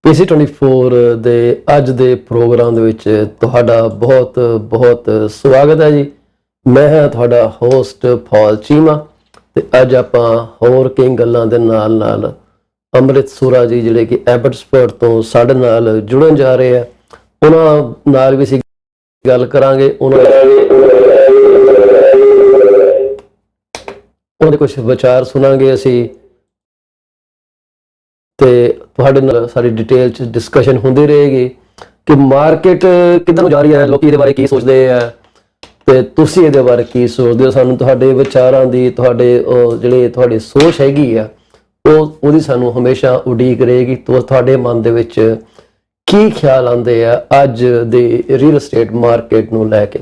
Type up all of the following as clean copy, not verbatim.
AC24 ਦੇ ਅੱਜ ਦੇ ਪ੍ਰੋਗਰਾਮ ਦੇ ਵਿੱਚ ਤੁਹਾਡਾ ਬਹੁਤ ਬਹੁਤ ਸਵਾਗਤ ਹੈ ਜੀ। ਮੈਂ ਹਾਂ ਤੁਹਾਡਾ ਹੋਸਟ ਪੌਲ ਚੀਮਾ ਤੇ ਅੱਜ ਆਪਾਂ ਹੋਰ ਕਈ ਗੱਲਾਂ ਦੇ ਨਾਲ ਅੰਮ੍ਰਿਤ ਸੂਰਾ ਜੀ ਜਿਹੜੇ ਕਿ ਐਬਟਸਫੋਰਡ ਤੋਂ ਸਾਡੇ ਨਾਲ ਜੁੜਨ ਜਾ ਰਹੇ ਆ, ਉਹਨਾਂ ਨਾਲ ਵੀ ਅਸੀਂ ਗੱਲ ਕਰਾਂਗੇ। ਉਹਨਾਂ ਦੇ ਕੁਝ ਵਿਚਾਰ ਸੁਣਾਂਗੇ ਅਸੀਂ ਤੇ ਤੁਹਾਡੇ ਨਾਲ ਸਾਰੀ ਡਿਟੇਲ 'ਚ ਡਿਸਕਸ਼ਨ ਹੁੰਦੀ ਰਹੇਗੀ ਕਿ ਮਾਰਕੀਟ ਕਿੱਧਰ ਨੂੰ ਜਾ ਰਹੀ ਹੈ, ਲੋਕੀ ਇਹਦੇ ਬਾਰੇ ਕੀ ਸੋਚਦੇ ਆ ਤੇ ਤੁਸੀਂ ਇਹਦੇ ਬਾਰੇ ਕੀ ਸੋਚਦੇ ਹੋ। ਸਾਨੂੰ ਤੁਹਾਡੇ ਵਿਚਾਰਾਂ ਦੀ ਤੁਹਾਡੀ ਸੋਚ ਹੈਗੀ ਆ ਉਹਦੀ ਸਾਨੂੰ ਹਮੇਸ਼ਾ ਉਡੀਕ ਰਹੇਗੀ। ਤੁਹਾਡੇ ਮਨ ਦੇ ਵਿੱਚ ਕੀ ਖਿਆਲ ਆਉਂਦੇ ਆ ਅੱਜ ਦੀ ਰੀਅਲ estate ਮਾਰਕੀਟ ਨੂੰ ਲੈ ਕੇ।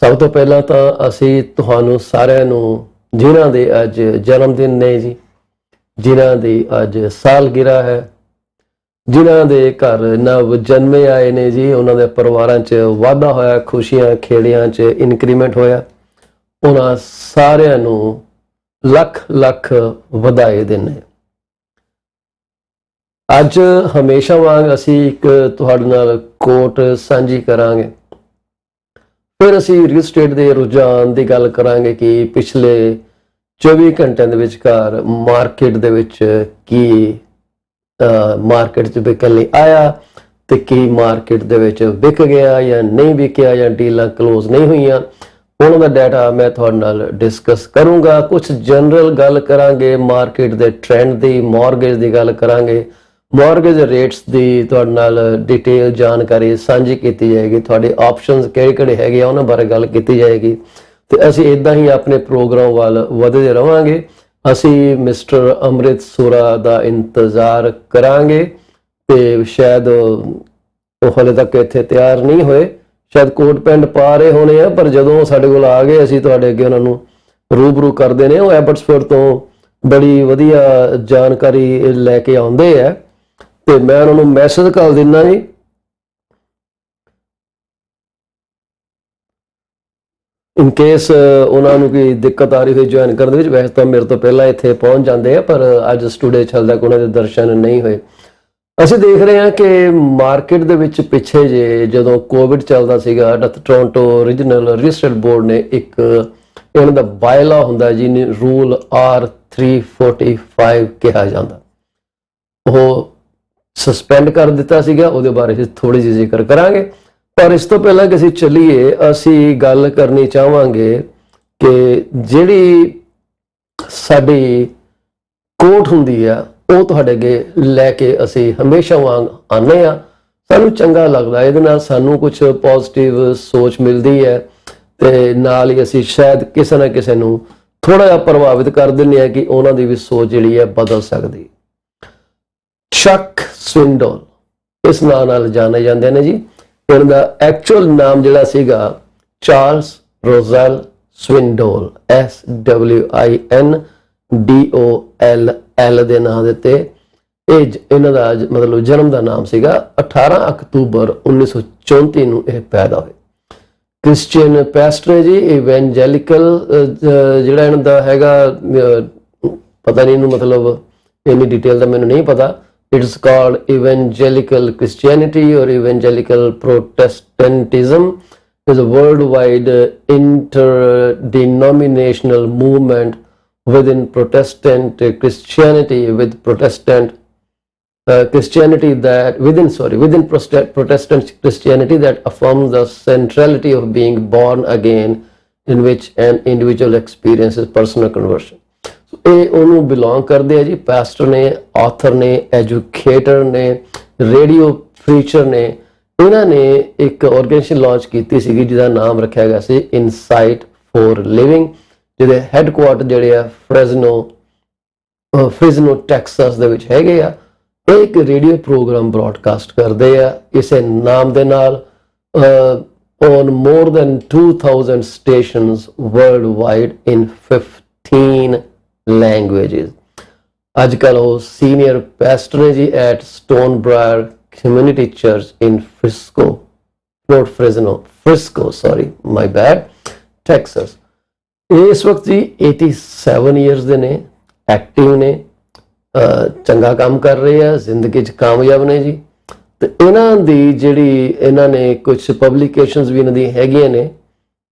ਸਭ ਤੋਂ ਪਹਿਲਾਂ ਤਾਂ ਅਸੀਂ ਤੁਹਾਨੂੰ ਸਾਰਿਆਂ ਨੂੰ ਜਿਨ੍ਹਾਂ ਦੇ ਅੱਜ ਜਨਮ ਦਿਨ ਨੇ ਜੀ, ਜਿਨ੍ਹਾਂ ਦੀ ਅੱਜ ਸਾਲਗਿਰਾ ਹੈ, ਜਿਨ੍ਹਾਂ ਦੇ ਘਰ ਨਵ ਜਨਮੇ ਆਏ ਨੇ ਜੀ, ਉਹਨਾਂ ਦੇ ਪਰਿਵਾਰਾਂ 'ਚ ਵਾਧਾ ਹੋਇਆ, ਖੁਸ਼ੀਆਂ ਖੇੜਿਆਂ 'ਚ ਇਨਕਰੀਮੈਂਟ ਹੋਇਆ, ਉਹਨਾਂ ਸਾਰਿਆਂ ਨੂੰ ਲੱਖ ਲੱਖ ਵਧਾਈ ਦਿੰਦੇ। ਅੱਜ ਹਮੇਸ਼ਾ ਵਾਂਗ ਅਸੀਂ ਇੱਕ ਤੁਹਾਡੇ ਨਾਲ ਕੋਟ ਸਾਂਝੀ ਕਰਾਂਗੇ, ਫਿਰ ਅਸੀਂ ਰੀਅਲ estate ਦੇ ਰੁਝਾਨ ਦੀ ਗੱਲ ਕਰਾਂਗੇ ਕਿ ਪਿਛਲੇ 24 ਘੰਟਿਆਂ ਦੇ ਵਿਚਕਾਰ ਮਾਰਕੀਟ ਦੇ ਵਿੱਚ ਕੀ ਮਾਰਕੀਟ 'ਚ ਵਿਕਣ ਲਈ ਆਇਆ ਤੇ ਕੀ ਮਾਰਕੀਟ ਦੇ ਵਿੱਚ ਵਿਕ ਗਿਆ ਜਾਂ ਨਹੀਂ ਵਿਕਿਆ ਜਾਂ ਡੀਲਾਂ ਕਲੋਜ਼ ਨਹੀਂ ਹੋਈਆਂ, ਉਹਨਾਂ ਦਾ ਡਾਟਾ ਮੈਂ ਤੁਹਾਡੇ ਨਾਲ ਡਿਸਕਸ ਕਰੂੰਗਾ। ਕੁਝ ਜਨਰਲ ਗੱਲ ਕਰਾਂਗੇ ਮਾਰਕੀਟ ਦੇ ਟ੍ਰੈਂਡ ਦੀ, ਮੌਰਗੇਜ ਦੀ ਗੱਲ ਕਰਾਂਗੇ, ਮੌਰਗੇਜ ਰੇਟਸ ਦੀ ਤੁਹਾਡੇ ਨਾਲ ਡਿਟੇਲ ਜਾਣਕਾਰੀ ਸਾਂਝੀ ਕੀਤੀ ਜਾਏਗੀ, ਤੁਹਾਡੇ ਆਪਸ਼ਨਸ ਕਿਹੜੇ ਹੈਗੇ ਆ ਉਹਨਾਂ ਬਾਰੇ ਗੱਲ ਕੀਤੀ ਜਾਏਗੀ ਤੇ ਅਸੀਂ ਇਦਾਂ ਹੀ ਆਪਣੇ ਪ੍ਰੋਗਰਾਮ ਵੱਲ ਵਧਦੇ ਰਵਾਂਗੇ। ਅਸੀਂ ਮਿਸਟਰ ਅੰਮ੍ਰਿਤ ਸੂਰਾ ਦਾ ਇੰਤਜ਼ਾਰ ਕਰਾਂਗੇ ਤੇ ਸ਼ਾਇਦ ਉਹ ਹਾਲੇ ਤੱਕ ਇੱਥੇ ਤਿਆਰ ਨਹੀਂ ਹੋਏ, ਸ਼ਾਇਦ ਕੋਟ ਪੈਂਟ ਪਾ ਰਹੇ ਹੋਣੇ ਆ, ਪਰ ਜਦੋਂ ਸਾਡੇ ਕੋਲ ਆ ਗਏ ਅਸੀਂ ਤੁਹਾਡੇ ਅੱਗੇ ਉਹਨਾਂ ਨੂੰ ਰੂਬਰੂ ਕਰਦੇ ਨੇ। ਉਹ ਐਬਟਸਫੋਰਡ ਤੋਂ ਬੜੀ ਵਧੀਆ ਜਾਣਕਾਰੀ ਲੈ ਕੇ ਆਉਂਦੇ ਆ ਤੇ ਮੈਂ ਉਹਨਾਂ ਨੂੰ ਮੈਸੇਜ ਕਰ ਦਿੰਦਾ ਜੀ। ਇਨ ਕੇਸ ਉਹਨਾਂ ਨੂੰ ਕੋਈ ਦਿੱਕਤ ਆ ਰਹੀ ਹੋਈ ਜੁਆਇਨ ਕਰਨ ਦੇ ਵਿੱਚ, ਵੈਸੇ ਤਾਂ ਮੇਰੇ ਤੋਂ ਪਹਿਲਾਂ ਇੱਥੇ ਪਹੁੰਚ ਜਾਂਦੇ ਆ, ਪਰ ਅੱਜ ਸਟੂਡੀਓ ਚੱਲਦਾ ਕਿ ਉਹਨਾਂ ਦੇ ਦਰਸ਼ਨ ਨਹੀਂ ਹੋਏ। ਅਸੀਂ ਦੇਖ ਰਹੇ ਹਾਂ ਕਿ ਮਾਰਕੀਟ ਦੇ ਵਿੱਚ ਪਿੱਛੇ ਜੇ ਜਦੋਂ ਕੋਵਿਡ ਚੱਲਦਾ ਸੀਗਾ, Toronto regional real estate board ਨੇ ਇੱਕ ਇਹਨਾਂ ਦਾ ਬਾਇਲਾ ਹੁੰਦਾ ਜਿਹਨੇ ਰੂਲ R345 ਕਿਹਾ ਜਾਂਦਾ, ਉਹ ਸਸਪੈਂਡ ਕਰ ਦਿੱਤਾ ਸੀਗਾ। ਉਹਦੇ ਬਾਰੇ ਅਸੀਂ ਥੋੜੀ ਜਿਹੀ ਜ਼ਿਕਰ ਕਰਾਂਗੇ, ਪਰ ਇਸ ਤੋਂ ਪਹਿਲਾਂ ਕਿ ਅਸੀਂ ਚੱਲੀਏ ਅਸੀਂ ਗੱਲ ਕਰਨੀ ਚਾਹਾਂਗੇ ਕਿ ਜਿਹੜੀ ਸਾਡੀ ਕੋਟ ਹੁੰਦੀ ਆ ਉਹ ਤੁਹਾਡੇ ਅੱਗੇ ਲੈ ਕੇ ਅਸੀਂ ਹਮੇਸ਼ਾ ਵਾਂਗ ਆਉਂਦੇ ਆ। ਸਾਨੂੰ ਚੰਗਾ ਲੱਗਦਾ, ਇਹਦੇ ਨਾਲ ਸਾਨੂੰ ਕੁਝ ਪੋਜ਼ਿਟਿਵ ਸੋਚ ਮਿਲਦੀ ਹੈ ਤੇ ਨਾਲ ਹੀ ਅਸੀਂ ਸ਼ਾਇਦ ਕਿਸੇ ਨਾ ਕਿਸੇ ਨੂੰ ਥੋੜਾ ਜਿਹਾ ਪ੍ਰਭਾਵਿਤ ਕਰ ਦਿੰਦੇ ਆ ਕਿ ਉਹਨਾਂ ਦੀ ਵੀ ਸੋਚ ਜਿਹੜੀ ਹੈ ਬਦਲ ਸਕਦੀ। ਚੱਕ ਸਵਿੰਡਲ ਇਸ ਨਾਂ ਨਾਲ ਜਾਣੇ ਜਾਂਦੇ ਨੇ ਜੀ। ਉਹਨਾਂ ਦਾ ਐਕਚੁਅਲ ਨਾਮ ਜਿਹੜਾ ਸੀਗਾ ਚਾਰਲਸ ਰੋਜ਼ੈਲ ਸਵਿੰਡੋਲ, SWINDOLL ਦੇ ਨਾਂ ਦੇ ਉੱਤੇ ਇਹਨਾਂ ਦਾ ਮਤਲਬ ਜਨਮ ਦਾ ਨਾਮ ਸੀਗਾ। 18 ਅਕਤੂਬਰ 1934 ਨੂੰ ਇਹ ਪੈਦਾ ਹੋਏ। ਕ੍ਰਿਸਚੀਅਨ ਪੈਸਟਰ ਹੈ ਜੀ, ਇਵੈਂਜੈਲੀਕਲ ਜਿਹੜਾ ਇਹਨਾਂ ਦਾ ਹੈਗਾ, ਪਤਾ ਨਹੀਂ ਇਹਨੂੰ ਮਤਲਬ ਇੰਨੀ ਡਿਟੇਲ ਦਾ ਮੈਨੂੰ ਨਹੀਂ ਪਤਾ। It's called evangelical Christianity or evangelical Protestantism. Is a worldwide interdenominational movement within Protestant Christianity, with Protestant Christianity that within Protestant Christianity that affirms the centrality of being born again, in which an individual experiences personal conversion. ਇਹ ਉਹਨੂੰ belong ਕਰਦੇ ਆ ਜੀ। ਪੈਸਟਰ ਨੇ, author ਨੇ, educator ਨੇ, radio preacher ਨੇ। ਇਹਨਾਂ ਨੇ ਇੱਕ ਆਰਗੇਨਾਈਜੇਸ਼ਨ ਲਾਂਚ ਕੀਤੀ ਸੀਗੀ ਜਿਹਦਾ ਨਾਮ ਰੱਖਿਆ ਗਿਆ ਸੀ ਇਨਸਾਈਟ ਫॉर ਲਿਵਿੰਗ, ਜਿਹਦੇ ਹੈੱਡਕੁਆਰਟਰ ਜਿਹੜੇ ਆ ਫ੍ਰਿਜ਼ਨੋ ਟੈਕਸਾਸ ਦੇ ਵਿੱਚ ਹੈਗੇ ਆ। ਇਹ ਇੱਕ ਰੇਡੀਓ ਪ੍ਰੋਗਰਾਮ ਬ੍ਰੌਡਕਾਸਟ ਕਰਦੇ ਆ ਇਸੇ ਨਾਮ ਦੇ ਨਾਲ on more than 2000 stations worldwide in 15 languages. ਅੱਜ ਕੱਲ ਉਹ ਸੀਨੀਅਰ ਪੈਸਟਰ ਨੇ ਜੀ at Stonebriar community church in Frisco, my bad, Texas. ਇਸ ਵਕਤ ਜੀ 87 ਈਅਰਸ ਦੇ ਨੇ, ਐਕਟਿਵ ਨੇ, ਚੰਗਾ ਕੰਮ ਕਰ ਰਹੇ ਆ, ਜ਼ਿੰਦਗੀ 'ਚ ਕਾਮਯਾਬ ਨੇ ਜੀ। ਤੇ ਇਹਨਾਂ ਦੀ ਜਿਹੜੀ ਇਹਨਾਂ ਨੇ ਕੁਝ ਪਬਲੀਕੇਸ਼ਨਸ ਵੀ ਇਹਨਾਂ ਦੀ ਹੈਗੀਆਂ ਨੇ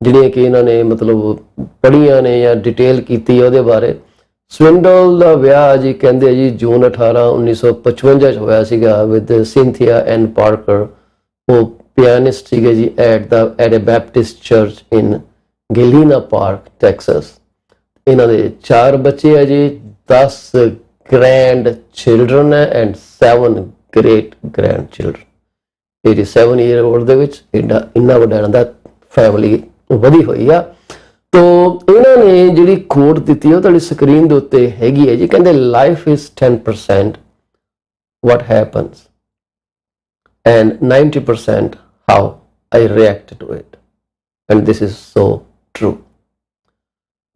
ਜਿਹੜੀਆਂ ਕਿ ਇਹਨਾਂ ਨੇ ਮਤਲਬ ਪੜ੍ਹੀਆਂ ਨੇ ਜਾਂ ਡਿਟੇਲ ਕੀਤੀ ਹੈ ਉਹਦੇ ਬਾਰੇ। ਸਵਿੰਡਲ ਦਾ ਵਿਆਹ ਜੀ ਕਹਿੰਦੇ ਜੀ ਜੂਨ 18 1955 ਚ ਹੋਇਆ ਸੀਗਾ ਵਿਦ ਸਿੰਥੀਆ ਐਂਡ ਪਾਰਕਰ। ਉਹ ਪਿਆਨਿਸਟ ਸੀਗੇ ਜੀ at a Baptist church in Galena Park Texas. ਇਹਨਾਂ ਦੇ 4 ਬੱਚੇ ਆ ਜੀ, 10 ਗ੍ਰੈਂਡ ਚਿਲਡਰਨ ਹੈ and 7 great grandchildren. 87 year old ਦੇ ਵਿੱਚ ਇੰਨਾ ਵੱਡਾ ਇਹਨਾਂ ਦਾ ਫੈਮਿਲੀ ਵਧੀ ਹੋਈ ਆ। ਤੋ ਇਹਨਾਂ ਨੇ ਜਿਹੜੀ ਖੋਟ ਦਿੱਤੀ ਉਹ ਤੁਹਾਡੀ ਸਕਰੀਨ ਦੇ ਉੱਤੇ ਹੈਗੀ ਹੈ ਜੀ। ਕਹਿੰਦੇ life is 10% what happens and 90% how I react to it, and this is so true.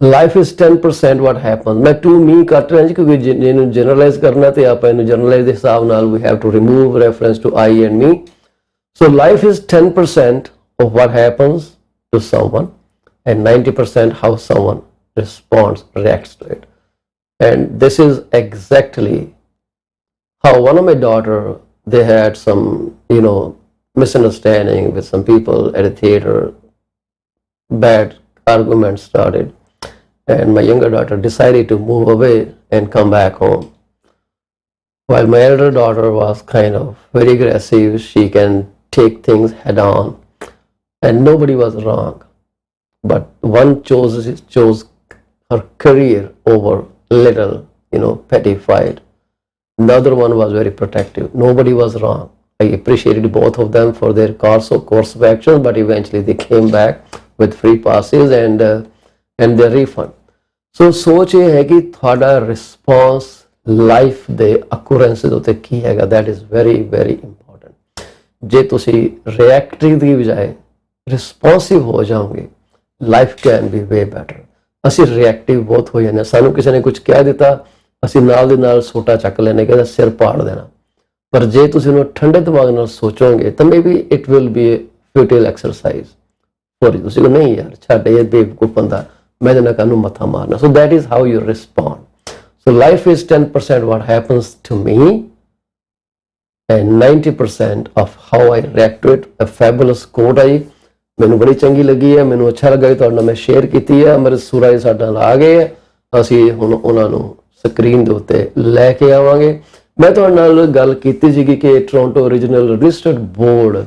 Life is 10% what happens। ਮੈਂ to me ਕੱਟ ਰਿਹਾ ਜੀ ਕਿਉਂਕਿ ਇਹਨੂੰ ਜਨਰਲਾਈਜ਼ ਕਰਨਾ ਤੇ ਆਪਾਂ ਇਹਨੂੰ ਜਨਰਲਾਈਜ਼ ਦੇ ਹਿਸਾਬ ਨਾਲ we have to remove reference to I and me। So life is 10% of what happens to someone and 90% how someone responds, reacts to it. And this is exactly how one of my daughter, they had some, misunderstanding with some people at a theater, bad arguments started, and my younger daughter decided to move away and come back home. While my elder daughter was kind of very aggressive, she can take things head on, and nobody was wrong. But one chose her career over little, petty fight. The other one was very protective. Nobody was wrong. I appreciated both of them for their course of action, but eventually they came back with free passes and their refund. So सोच ये है कि थोड़ा response life ਦੇ occurrences ਉੱਤੇ ਕੀ ਹੈਗਾ, that is very very important। ਜੇ ਤੁਸੀਂ reactive ਦੀ ਬਜਾਏ responsive ਹੋ ਜਾਓਗੇ, life can be way better. ਅਸੀਂ ਰਿਐਕਟਿਵ ਬਹੁਤ ਹੋ ਜਾਂਦੇ ਹਾਂ। ਸਾਨੂੰ ਕਿਸੇ ਨੇ ਕੁਝ ਕਹਿ ਦਿੱਤਾ, ਅਸੀਂ ਨਾਲ ਦੇ ਨਾਲ ਸੋਟਾ ਚੱਕ ਲੈਣੇ ਕਿ ਇਹਦਾ ਸਿਰ ਪਾੜ ਦੇਣਾ। ਪਰ ਜੇ ਤੁਸੀਂ ਉਹਨੂੰ ਠੰਡੇ ਦਿਮਾਗ ਨਾਲ ਸੋਚੋਗੇ ਤਾਂ maybe it will be a futile exercise for you. ਤੁਸੀਂ ਕਹੋ ਨਹੀਂ ਯਾਰ ਛੱਡ, ਇਹ ਬੇਵਕੂਫ ਬੰਦਾ, ਮੈਂ ਇਹਦੇ ਨਾਲ ਕਾਹਨੂੰ ਮੱਥਾ ਮਾਰਨਾ। So that is how you respond. So life is 10% what happens to me and 90% of how I react to it। A fabulous quote ਆਈ, ਮੈਨੂੰ ਬੜੀ ਚੰਗੀ ਲੱਗੀ ਹੈ, ਮੈਨੂੰ ਅੱਛਾ ਲੱਗਾ ਕਿ ਤੁਹਾਡੇ ਨਾਲ ਮੈਂ ਸ਼ੇਅਰ ਕੀਤੀ ਹੈ। ਅੰਮ੍ਰਿਤ ਸੂਰਾ ਜੀ ਸਾਡੇ ਨਾਲ ਆ ਗਏ ਹੈ, ਅਸੀਂ ਹੁਣ ਉਹਨਾਂ ਨੂੰ ਸਕਰੀਨ ਦੇ ਉੱਤੇ ਲੈ ਕੇ ਆਵਾਂਗੇ। ਮੈਂ ਤੁਹਾਡੇ ਨਾਲ ਗੱਲ ਕੀਤੀ ਸੀਗੀ ਕਿ ਟੋਰਾਂਟੋ ਰੀਜਨਲ ਰਜਿਸਟਰਡ ਬੋਰਡ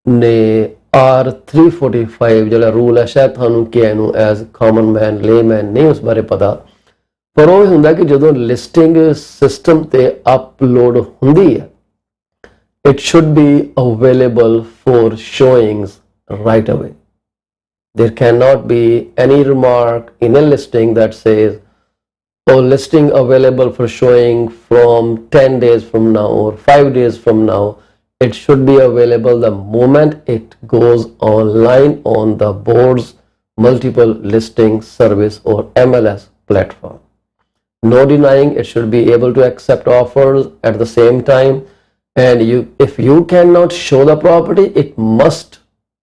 ਨੇ R345 ਜਿਹੜਾ ਰੂਲ ਹੈ, ਸ਼ਾਇਦ ਤੁਹਾਨੂੰ ਕਿਹਾ ਇਹਨੂੰ ਐਜ਼ ਕਾਮਨ ਮੈਨ ਲੇਮੈਨ ਨਹੀਂ ਉਸ ਬਾਰੇ ਪਤਾ, ਪਰ ਉਹ ਹੁੰਦਾ ਕਿ ਜਦੋਂ ਲਿਸਟਿੰਗ ਸਿਸਟਮ ਤੇ ਅਪਲੋਡ ਹੁੰਦੀ ਹੈ, it should be available for showings right away. There cannot be any remark in a listing that says, oh, listing available for showing from 10 days from now or 5 days from now. It should be available the moment it goes online on the board's multiple listing service or MLS platform. No denying it should be able to accept offers at the same time, and if you cannot show the property, it must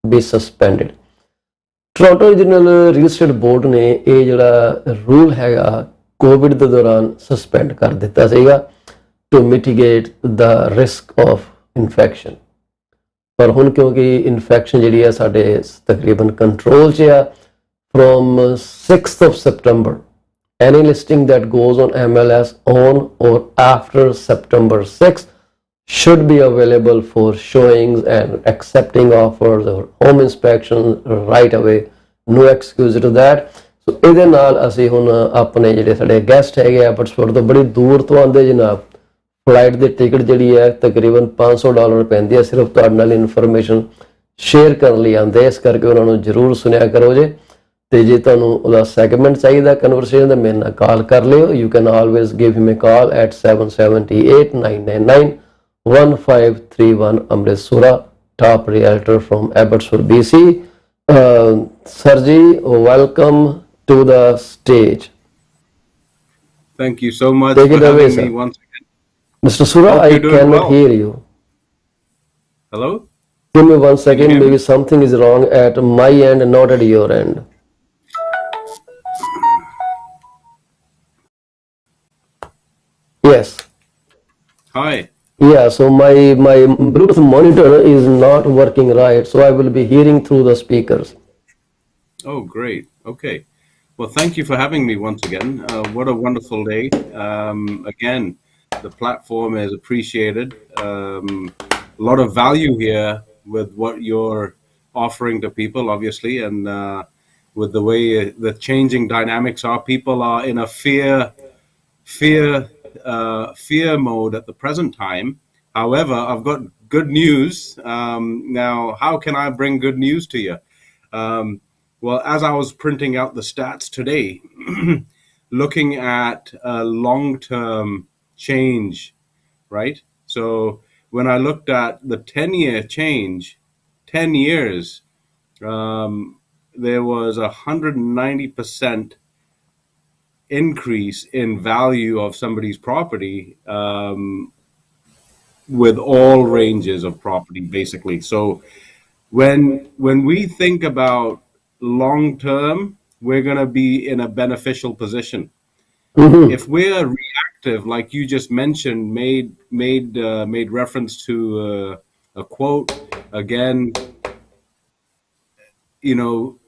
be suspended। Toronto regional real estate board ਨੇ ਇਹ ਜਿਹੜਾ rule ਹੈਗਾ Covid ਦੇ ਦੌਰਾਨ suspend ਕਰ ਦਿੱਤਾ ਸੀਗਾ to mitigate the risk of infection. ਪਰ ਹੁਣ ਕਿਉਂਕਿ ਇਨਫੈਕਸ਼ਨ ਜਿਹੜੀ ਹੈ ਸਾਡੇ ਤਕਰੀਬਨ ਕੰਟਰੋਲ 'ਚ ਆ, from 6th of September any listing that goes on MLS on or after September 6th should be available for showings and accepting offers or home inspections right away। No excuse to that। So ਇਹਦੇ ਨਾਲ ਅਸੀਂ ਹੁਣ ਆਪਣੇ ਜਿਹੜੇ ਸਾਡੇ guest ਹੈਗੇ Abbotsford ਤੋਂ ਬੜੀ ਦੂਰ ਤੋਂ ਆਉਂਦੇ ਜਨਾਬ, ਫਲਾਈਟ ਦੀ ਟਿਕਟ ਜਿਹੜੀ ਹੈ ਤਕਰੀਬਨ $500 ਪੈਂਦੀ ਹੈ, ਸਿਰਫ ਤੁਹਾਡੇ ਨਾਲ ਇਨਫੋਰਮੇਸ਼ਨ ਸ਼ੇਅਰ ਕਰਨ ਲਈ ਆਉਂਦੇ, ਇਸ ਕਰਕੇ ਉਹਨਾਂ ਨੂੰ ਜ਼ਰੂਰ ਸੁਣਿਆ ਕਰੋ ਜੇ। ਤੇ ਜੇ ਤੁਹਾਨੂੰ ਉਹਦਾ ਸੈਗਮੈਂਟ ਚਾਹੀਦਾ ਕਨਵਰਸੇਸ਼ਨ ਦਾ, ਮੇਰੇ ਨਾਲ ਕਾਲ ਕਰ ਲਿਓ। You can always give him a call at 778-999-1531। Amrit Sura, top realtor from Abbotsford, BC। Sir ji, welcome to the stage। Thank you so much Take for it away, having sir. me once again. Mr. Sura, Hope I you're doing cannot well. hear you. Hello? Give me 1 second, hear me? maybe something is wrong at my end, not at your end। Yes. Hi. Yeah, so my Bluetooth monitor is not working right, so I will be hearing through the speakers. Oh, great. Okay. Well, thank you for having me once again. What a wonderful day. Again, the platform is appreciated. A lot of value here with what you're offering to people, obviously, and with the way the changing dynamics are. People are in a fear fear mode at the present time. However, I've got good news. Now, how can I bring good news to you? Um, well, as I was printing out the stats today, looking at long-term change, right? So when I looked at the 10-year change, 10 years, there was 190% increase in value of somebody's property, with all ranges of property, basically. So when we think about long term, we're going to be in a beneficial position. Hmm. If we're reactive, like you just mentioned, made reference to a quote again, you know,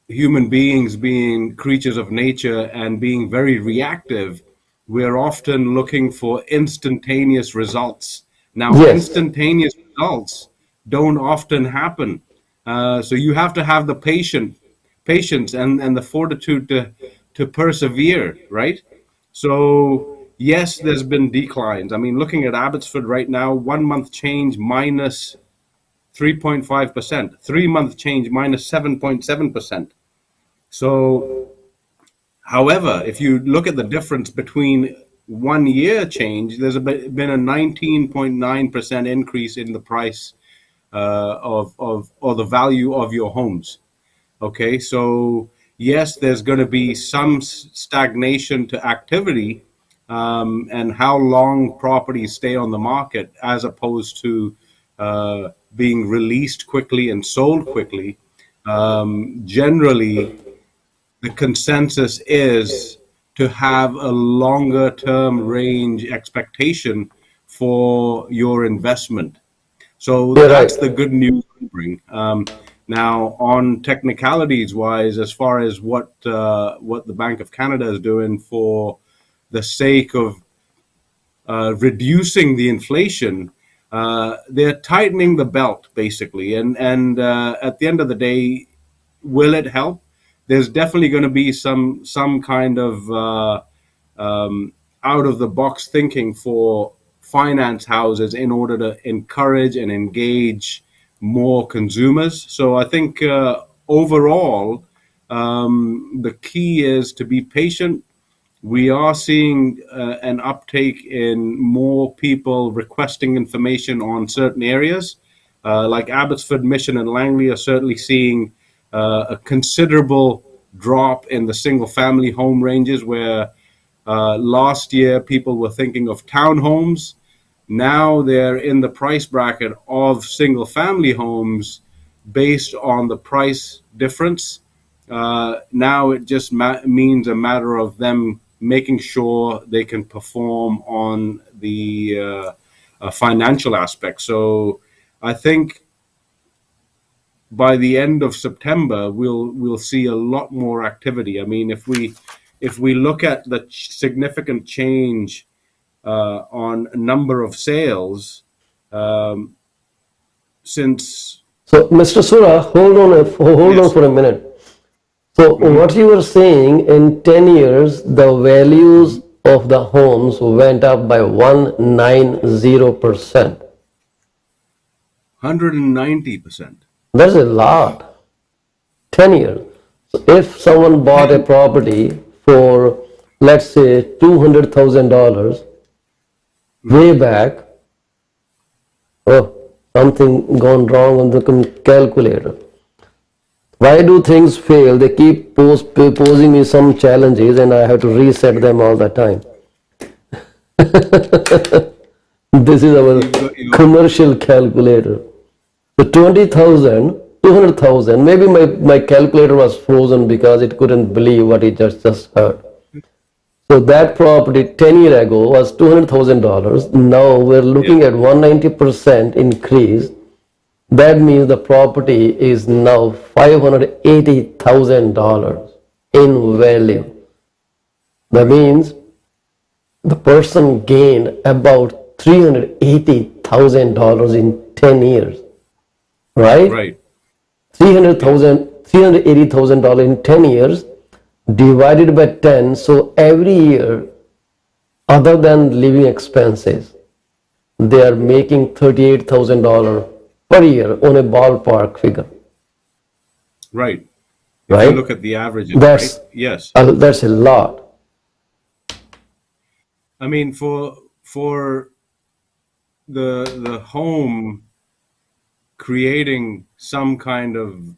human beings being creatures of nature and being very reactive, we're often looking for instantaneous results. Now, Yes. instantaneous results don't often happen. So you have to have the patience and the fortitude to persevere, right? So yes, there's been declines. I mean, looking at Abbotsford right now, 1 month change minus 3.5%, 3 month change minus 7.7%. So, however, if you look at the difference between 1 year change, there's been a 19.9% increase in the price of or the value of your homes. Okay, so yes, there's going to be some stagnation to activity, and how long properties stay on the market as opposed to being released quickly and sold quickly. Generally, the consensus is to have a longer term range expectation for your investment. So You're right. that's the good news we bring. Now, on technicalities wise, as far as what the Bank of Canada is doing for the sake of reducing the inflation, they're tightening the belt basically, and at the end of the day, will it help? There's definitely going to be some kind of out of the box thinking for finance houses in order to encourage and engage more consumers. So I think overall, the key is to be patient. We are seeing an uptake in more people requesting information on certain areas. Like Abbotsford, Mission, and Langley are certainly seeing a considerable drop in the single family home ranges where last year people were thinking of townhomes. Now they're in the price bracket of single family homes based on the price difference. Now it just means a matter of them making sure they can perform on the financial aspect. So I think by the end of September, we'll see a lot more activity. I mean, if we look at the significant change on number of sales since. So, Mr. Sura, hold on Yes. for a minute. So, Mhm. what you were saying, in 10 years, the values of the homes went up by 190%. 190%. That's a lot. 10 years. So if someone bought a 10. property for, let's say, $200,000 way back, oh, something gone wrong on the calculator. Why do things fail? They keep posing me some challenges and I have to reset them all the time. This is our You've got your commercial calculator. So 20,000, 200,000. Maybe my calculator was frozen because it couldn't believe what it just heard. So that property 10 years ago was $200,000. Now we're looking at 190% increase. That means the property is now $580,000 in value. That means the person gained about $380,000 in 10 years, right? Right. $380,000 in 10 years divided by 10. So every year, other than living expenses, they are making $38,000 per year on a ballpark figure, Right. If right? you look at the averages, That's right? Yes. that's a lot. I mean, for the home creating some kind of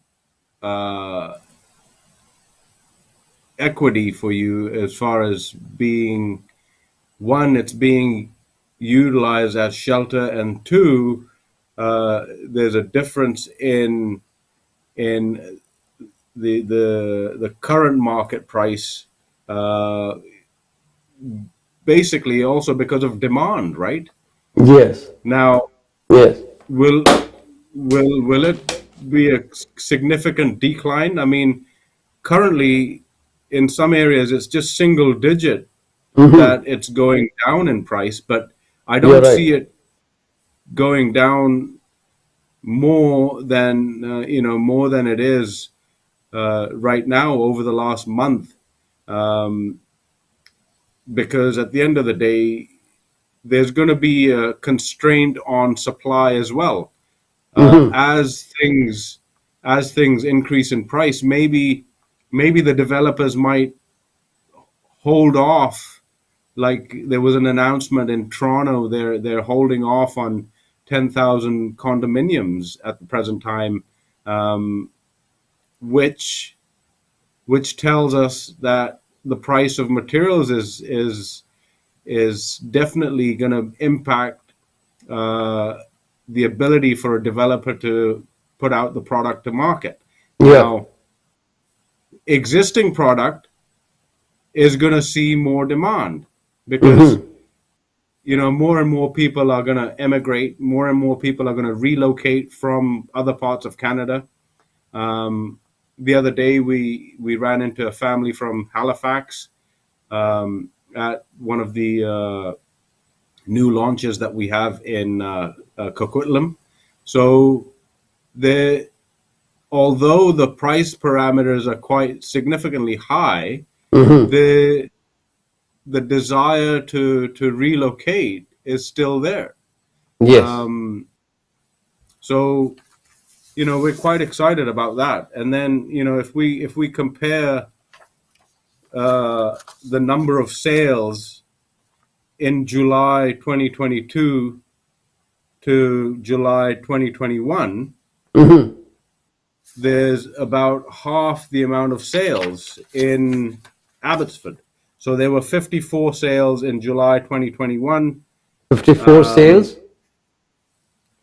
equity for you, as far as being one, it's being utilized as shelter, and two, there's a difference in the current market price, basically also because of demand, right? Yes, Now, yes. will will it be a significant decline? I mean, currently in some areas it's just single digit that it's going down in price, but I You're don't right. see it going down more than more than it is right now over the last month, because at the end of the day, there's going to be a constraint on supply as well. As things increase in price, maybe the developers might hold off. Like there was an announcement in Toronto, they're holding off on 10,000 condominiums at the present time, which tells us that the price of materials is definitely going to impact the ability for a developer to put out the product to market. Yeah. Now, existing product is going to see more demand because more and more people are going to emigrate, more and more people are going to relocate from other parts of Canada. The other day, we ran into a family from Halifax at one of the new launches that we have in Coquitlam. So although the price parameters are quite significantly high, the desire to relocate is still there. Yes. So we're quite excited about that. And then if we compare the number of sales in July 2022 to July 2021, there's about half the amount of sales in Abbotsford. So there were 54 sales in July 2021, 54 sales.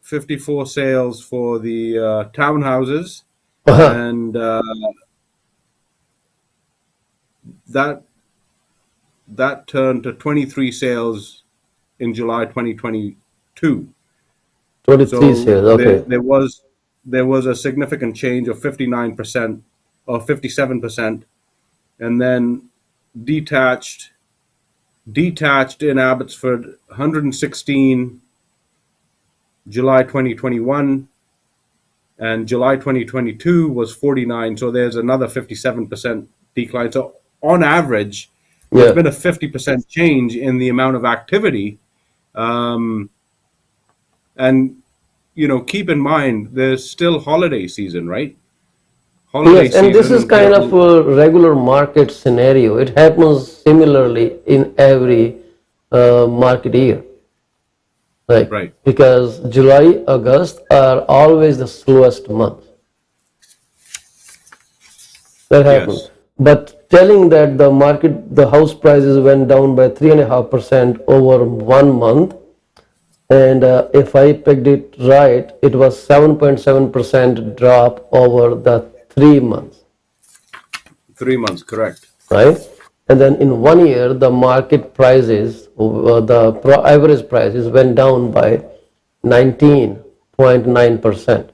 54 sales for the townhouses, Uh-huh. and that turned to 23 sales in July 2022. 23 So sales. Okay. there was a significant change of 59% or 57%, and then detached in Abbotsford 116 July 2021, and July 2022 was 49. So there's another 57% decline. So on average, there's Yeah. been a 50% change in the amount of activity. And keep in mind, there's still holiday season, right? Holiday Yes, and this is season. kind of a regular market scenario. It happens similarly in every market year. Like, Right. because July, August are always the slowest months. That happens. Yes. But telling that the house prices went down by 3.5% over 1 month, and if I picked it right, it was 7.7% drop over the 3 months, 3 months, correct. right? and then in 1 year the market prices, average prices went down by 19.9%.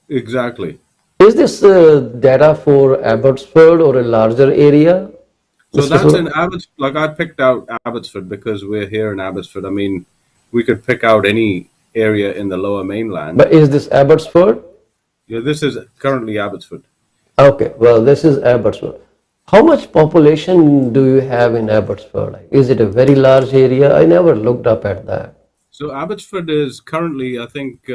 Exactly. Is this data for Abbotsford or a larger area? So This that's was, in Abbots. Like I picked out Abbotsford because we're here in Abbotsford. I mean, we could pick out any area in the Lower Mainland. but is this Abbotsford? Yeah, this is currently Abbotsford. Okay, well, this is Abbotsford. How much population do you have in Abbotsford? Like, is it a very large area? I never looked up at that. So Abbotsford is currently, I think,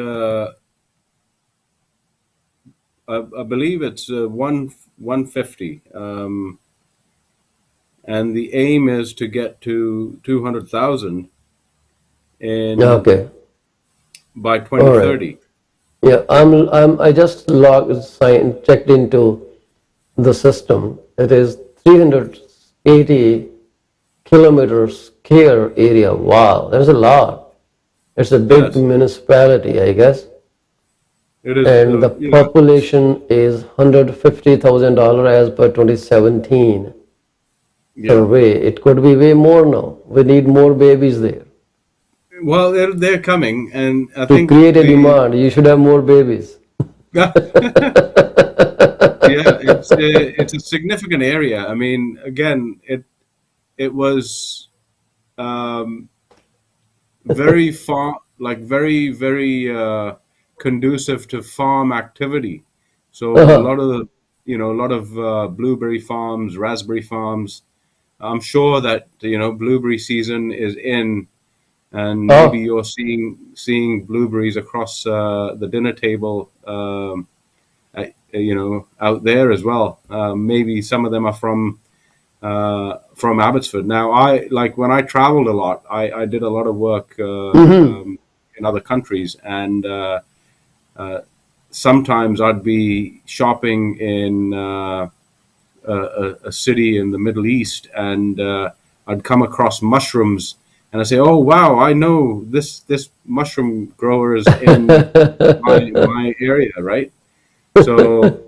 I believe it's 150, and the aim is to get to 200,000 in Okay, by all right. 2030. Yeah, I just checked into the system. It is 380 kilometers square area. Wow, that's a lot. It's a big Yes, municipality, I guess. it is. And the population is $150,000 as per 2017 Yeah. survey. It could be way more now. We need more babies there. Well, they're coming, and I To think create a the demand, you should have more babies. yeah, it's a significant area. I mean, again, it was um, very far, like very conducive to farm activity. So a Uh-huh. lot of the, a lot of blueberry farms, raspberry farms. I'm sure that blueberry season is in, and maybe Oh, you're seeing blueberries across the dinner table, out there as well. Maybe some of them are from Abbotsford. Now, I like when I traveled a lot. I did a lot of work in other countries, and sometimes I'd be shopping in a city in the Middle East, and I'd come across mushrooms, and I say, "Oh wow, I know this mushroom growers in my area, right?" So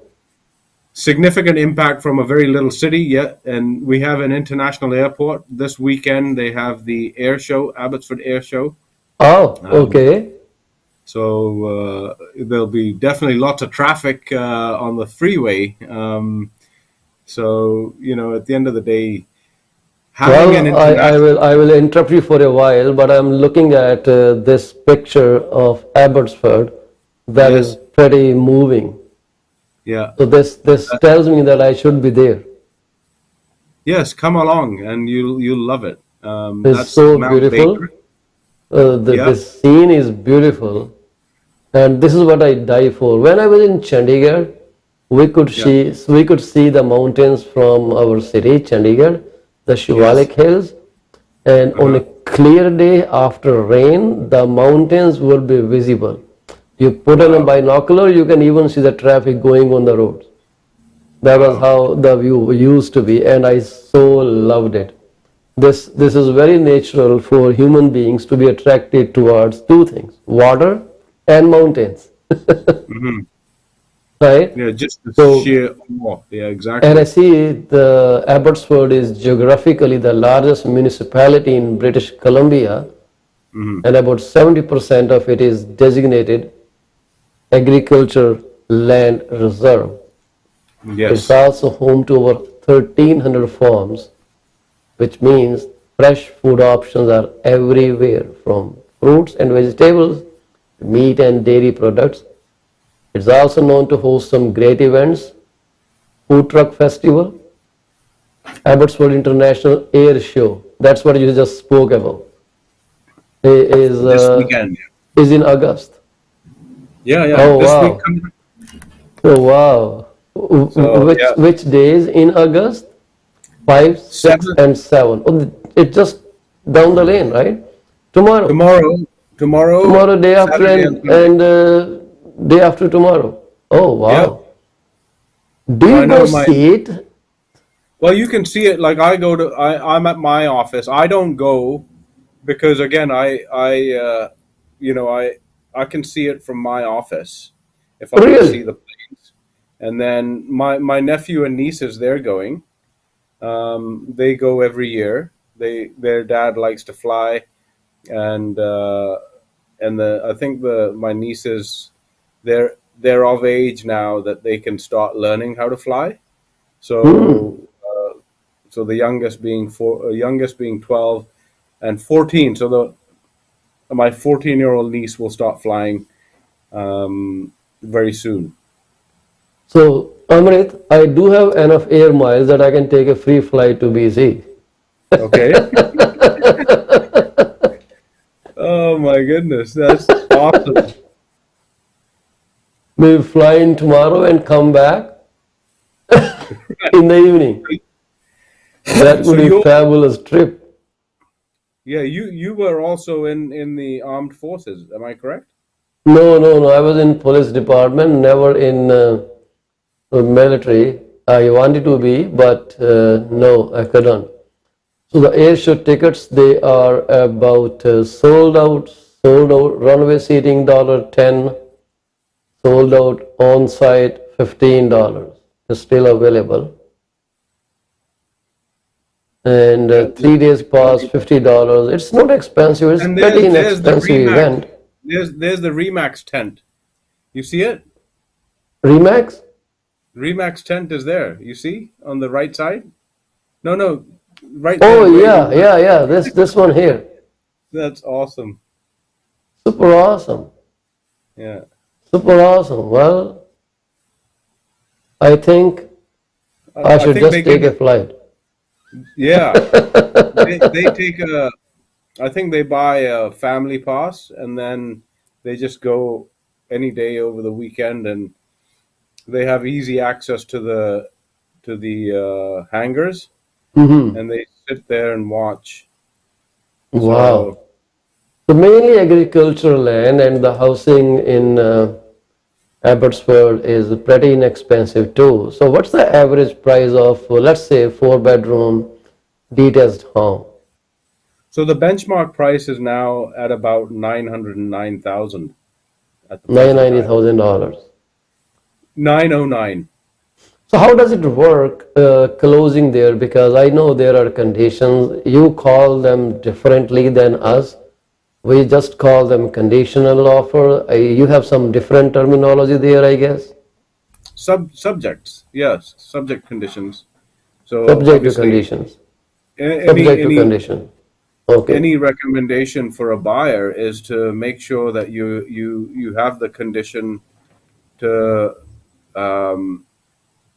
significant impact from a very little city yet, and we have an international airport this weekend. They have the air show, Abbotsford Air Show. oh, Um, okay. there'll be definitely lots of traffic on the freeway. At the end of the day, having an Well, international, I will interrupt you for a while, but I'm looking at this picture of Abbotsford that is yes, pretty moving. yeah, So this uh, tells me that I should be there. yes, come along and you'll love it. It's That's so Mount beautiful. Baker. Yeah, This scene is beautiful, and this is what I die for. When I was in Chandigarh, yeah, we could see the mountains from our city, Chandigarh, the yes, Shivalik Hills, and on a uh-huh. clear day after rain, the mountains will be visible. You put on a Wow, binocular, you can even see the traffic going on the roads. That was wow. how the view used to be, and I so loved it. This is very natural for human beings to be attracted towards two things: water and mountains, Hmm. right? Yeah, just the So, sheer awe. Yeah, and I exactly. see the Abbotsford is geographically the largest municipality in British Columbia, Hmm. and about 70% of it is designated agriculture land reserve. It's Yes. also home to over 1,300 farms, which means fresh food options are everywhere, from fruits and vegetables, meat and dairy products. It's also known to host some great events: food truck festival, Abbotsford International Air Show. That's what you just spoke about. Is This weekend. is in August. Yeah, yeah. Oh This week wow! coming. Oh wow! So yeah, Which days in August? 5, 6, 7 and 7. Oh, it's just down the lane, right? Tomorrow. tomorrow, Tomorrow, day after, Saturday and Sunday. and day after tomorrow. Oh Yeah. wow! Do So you I go know see it? well, you can see it. Like I'm at my office. I don't go because again, you know, I can see it from my office if I can see Really? the planes. and then my nephew and nieces, they're going. They go every year. Their dad likes to fly, and I think my nieces, they're of age now that they can start learning how to fly. Hmm. So the youngest being 12 and 14. So my 14-year-old niece will start flying very soon. So, Amrit, I do have enough air miles that I can take a free flight to BC. Okay. Oh my goodness, that's awesome. Maybe fly in tomorrow and come back in the evening. That So would be a you fabulous trip. yeah, you were also in the armed forces, am I correct? No, no, no. I was in police department, never in military. I wanted to be, but no, I couldn't. So the air show tickets, they are about sold out, runway seating $10, sold out on site $15. It's still available. And Yeah. 3 days pass $50. It's not expensive. It's And pretty there's the inexpensive Remax. event. There's the Remax tent. You see it? Remax? Remax tent is there. You see on the right side? No, no, right there Oh where you yeah, were. yeah, yeah. This one here. That's awesome. Super awesome. Yeah. Super awesome. Well, I think I I should think they just take give a it. flight. Yeah. They take a. I think they buy a family pass and then they just go any day over the weekend, and they have easy access to the hangars, Hmm. and they sit there and watch. So Wow. So mainly agricultural land and the housing in Abbotsford is pretty inexpensive too. So what's the average price of, let's say, 4 bedroom detached home? so the benchmark price is now at about 909,000 at the Nine present ninety time. thousand dollars. 909. So how does it work closing there? Because I know there are conditions. You call them differently than us. We just call them conditional offer. You have some different terminology there, I guess. Subjects, yes, subject conditions. So Subject to obviously, conditions. any Subject to any condition. Okay. any recommendation for a buyer is to make sure that you have the condition to um,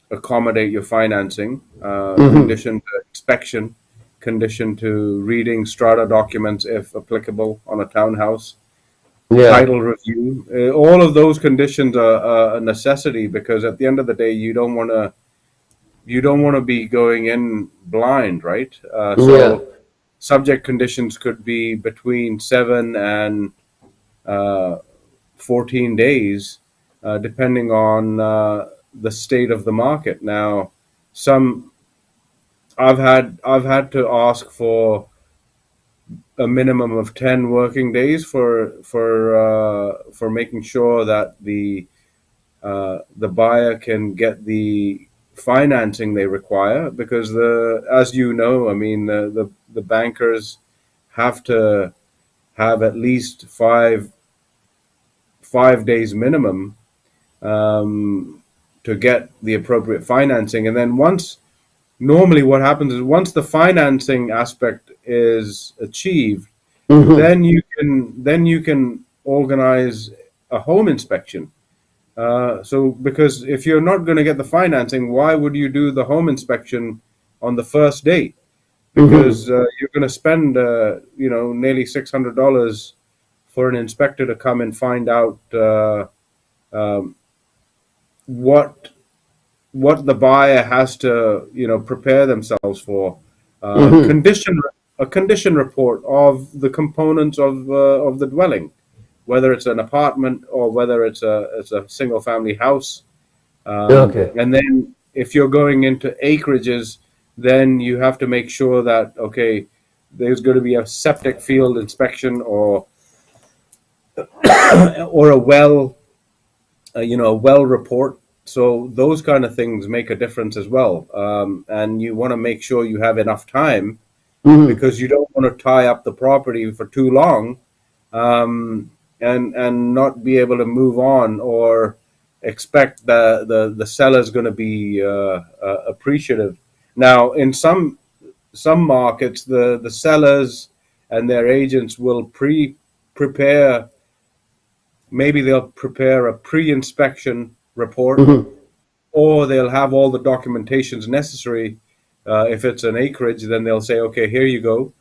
accommodate your financing, Mm-hmm. condition to inspection, condition to reading strata documents if applicable on a townhouse, Yeah. title review. All of those conditions are a necessity, because at the end of the day, you don't want to be going in blind, right? Yeah. So subject conditions could be between 7 and uh, 14 days, depending on the state of the market. Now, some I've had to ask for a minimum of 10 working days for making sure that the buyer can get the financing they require, because as you know, I mean, the bankers have to have at least five days minimum um, to get the appropriate financing. And then normally what happens is, once the financing aspect is achieved, Mm-hmm. then you can organize a home inspection. So because if you're not going to get the financing, why would you do the home inspection on the first date? Because Mm-hmm. you're going to spend nearly $600 for an inspector to come and find out um, what what the buyer has to prepare themselves for. Uh, Mm-hmm. condition a condition report of the components of the dwelling, whether it's an apartment or whether it's a single family house. Okay. And then if you're going into acreages, then you have to make sure that, okay, there's going to be a septic field inspection, or a well report. So those kind of things make a difference as well. And you want to make sure you have enough time Hmm. because you don't want to tie up the property for too long, and not be able to move on or expect the seller is going to be appreciative. Now, in some markets, the sellers and their agents will prepare. Maybe they'll prepare a pre-inspection report, Hmm. or they'll have all the documentations necessary. If it's an acreage, then they'll say, okay, here you go.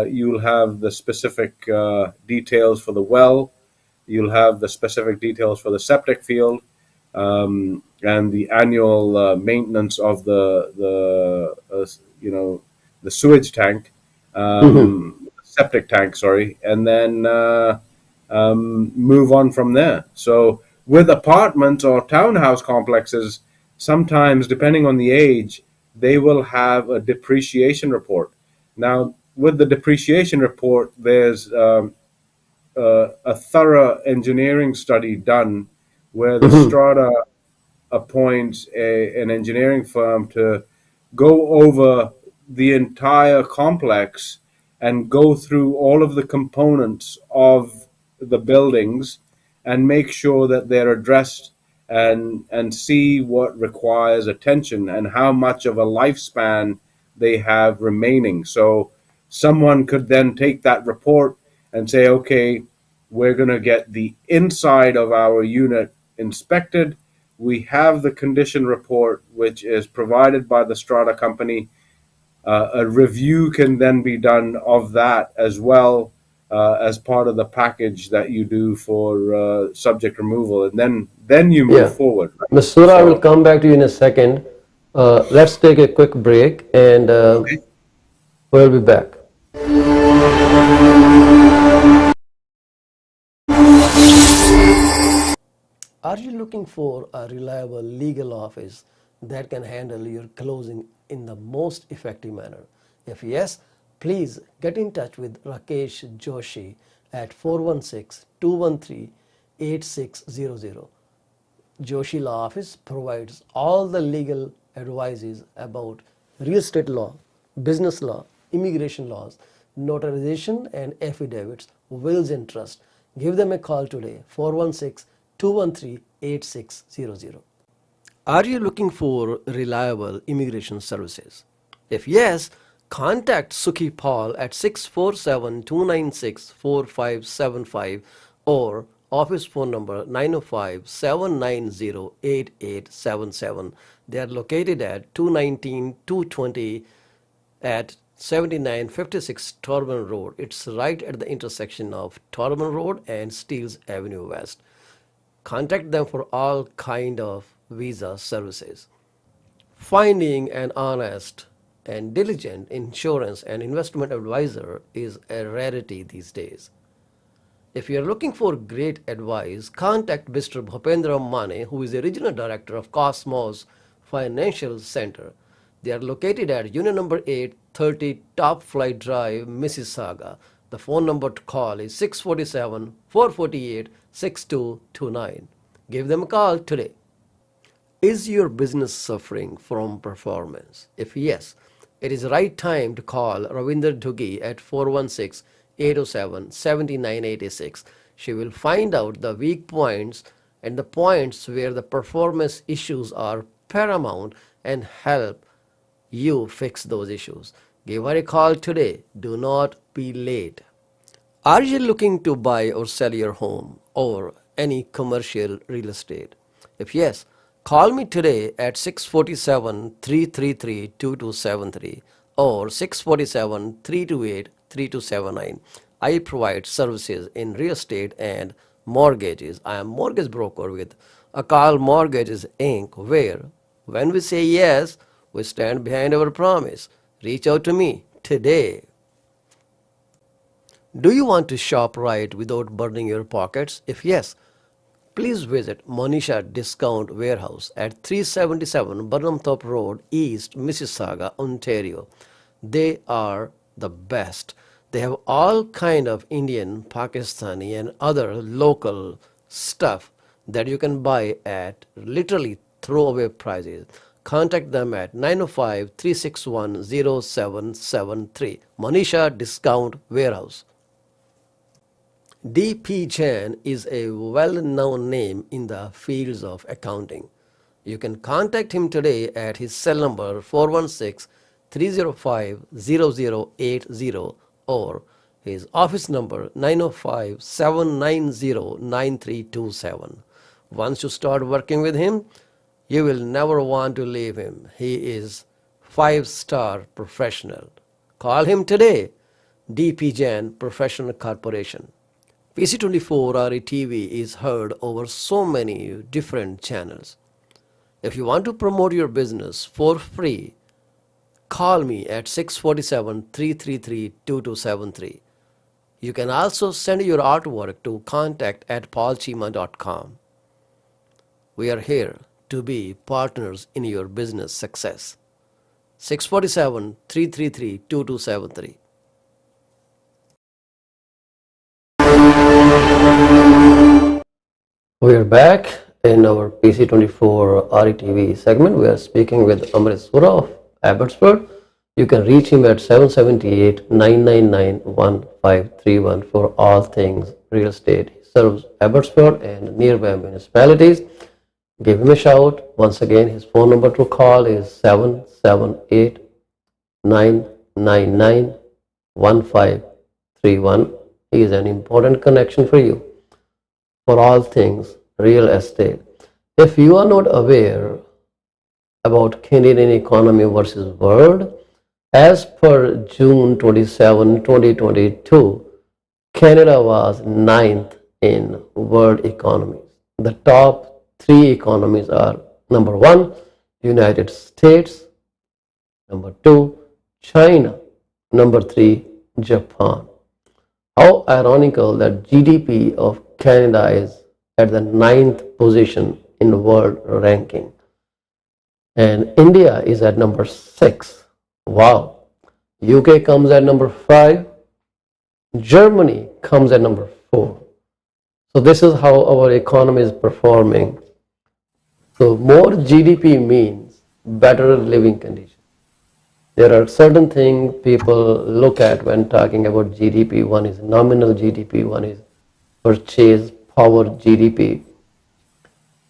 You'll have the specific details for the well. You'll have the specific details for the septic field, and the annual maintenance of the sewage tank, Hmm. septic tank, sorry, and then move on from there. So with apartments or townhouse complexes, sometimes depending on the age, they will have a depreciation report. Now, with the depreciation report, there's a thorough engineering study done where the Hmm. strata appoints an engineering firm to go over the entire complex and go through all of the components of the buildings and make sure that they're addressed, and see what requires attention and how much of a lifespan they have remaining. So someone could then take that report and say, okay, we're going to get the inside of our unit inspected. We have the condition report, which is provided by the strata company. A review can then be done of that as well, as part of the package that you do for subject removal, and then you move Yeah. forward. Right? Ms. Sura, I will So, come back to you in a second. Let's take a quick break and okay. we'll be back. Are you looking for a reliable legal office that can handle your closing in the most effective manner? If yes, please get in touch with Rakesh Joshi at 416 213 8600. Joshi Law Office provides all the legal advices about real estate law, business law, immigration laws, notarization and affidavits, wills and trust. Give them a call today, 416 213 8600. Are you looking for reliable immigration services? If yes, contact Sukhi Paul at 647 296 4575 or office phone number 905 790 8877. They are located at 219 220 at 7956 Torban Road. It's right at the intersection of Torban Road and Steeles Avenue West. Contact them for all kind of visa services. Finding an honest and diligent insurance and investment advisor is a rarity these days. If you are looking for great advice, contact Mr. Bhupendra Mane, who is the regional director of Cosmos Financial Center. They are located at Union number 830 Top Flight Drive, Mississauga. The phone number to call is 647 448 6229. Give them a call today. Is your business suffering from performance? If yes, it is the right time to call Ravinder Duggi at 416 807 7986. She will find out the weak points and the points where the performance issues are paramount and help you fix those issues. Give her a call today. Do not be late. Are you looking to buy or sell your home or any commercial real estate? If yes, call me today at 647 333 2273 or 647 328 3279. I provide services in real estate and mortgages. I am mortgage broker with Akal Mortgages Inc., where when we say yes, we stand behind our promise. Reach out to me today. Do you want to shop right without burning your pockets? If yes, please visit Monisha Discount Warehouse at 377 Burnhamthorpe Road, East Mississauga, Ontario. They are the best. They have all kind of Indian, Pakistani and other local stuff that you can buy at literally throwaway prices. Contact them at 905-361-0773. Manisha Discount Warehouse. D.P. Jain is a well-known name in the fields of accounting. You can contact him today at his cell number 416-305-0080 or his office number 905-790-9327. Once you start working with him, you will never want to leave him. He is 5-star professional. Call him today. D.P. Jain Professional Corporation. PC24 RETV is heard over so many different channels. If you want to promote your business for free, call me at 647-333-2273. You can also send your artwork to contact@paulcheema.com. We are here to be partners in your business success. 647-333-2273. We are back in our PC24 RETV segment. We are speaking with Amrit Sura of Abbotsford. You can reach him at 778-999-1531 for all things real estate. He serves Abbotsford and nearby municipalities. Give him a shout. Once again, his phone number to call is 778-999-1531. He is an important connection for you for all things real estate. If you are not aware about Canadian economy versus world, as per June 27, 2022, Canada was 9th in world economies. The top 3 economies are number 1, United States, number 2, China, number 3, Japan. How ironical that GDP of Canada is at the 9th position in world ranking. And India is at number 6. Wow. UK comes at number 5. Germany comes at number 4. So this is how our economy is performing. So more GDP means better living conditions. There are certain things people look at when talking about GDP. One is nominal GDP, one is purchase power GDP.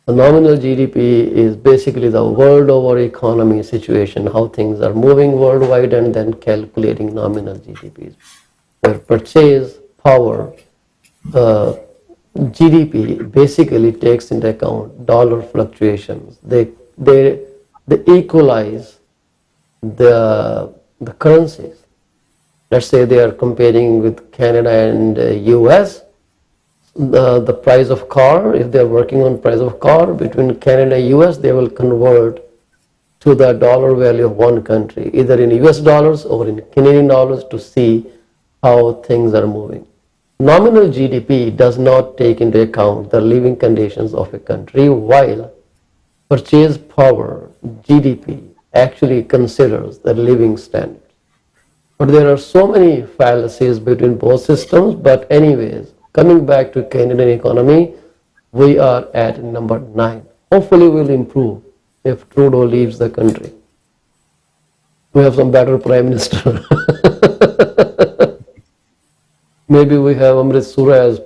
The nominal GDP is basically the world over economy situation, how things are moving worldwide, and then calculating nominal GDPs. Where purchase power GDP basically takes into account dollar fluctuations. They equalize the currencies. Let's say they are comparing with Canada and US. The price of car, if they're working on price of car between Canada and US, they will convert to the dollar value of one country, either in US dollars or in Canadian dollars, to see how things are moving. Nominal GDP does not take into account the living conditions of a country, while purchase power GDP actually considers the living standards. But there are so many fallacies between both systems. But anyways, coming back to Canadian economy, we are at number 9. Hopefully we'll improve if Trudeau leaves the country. We have some better Prime Minister. Maybe we have Amrit Sura as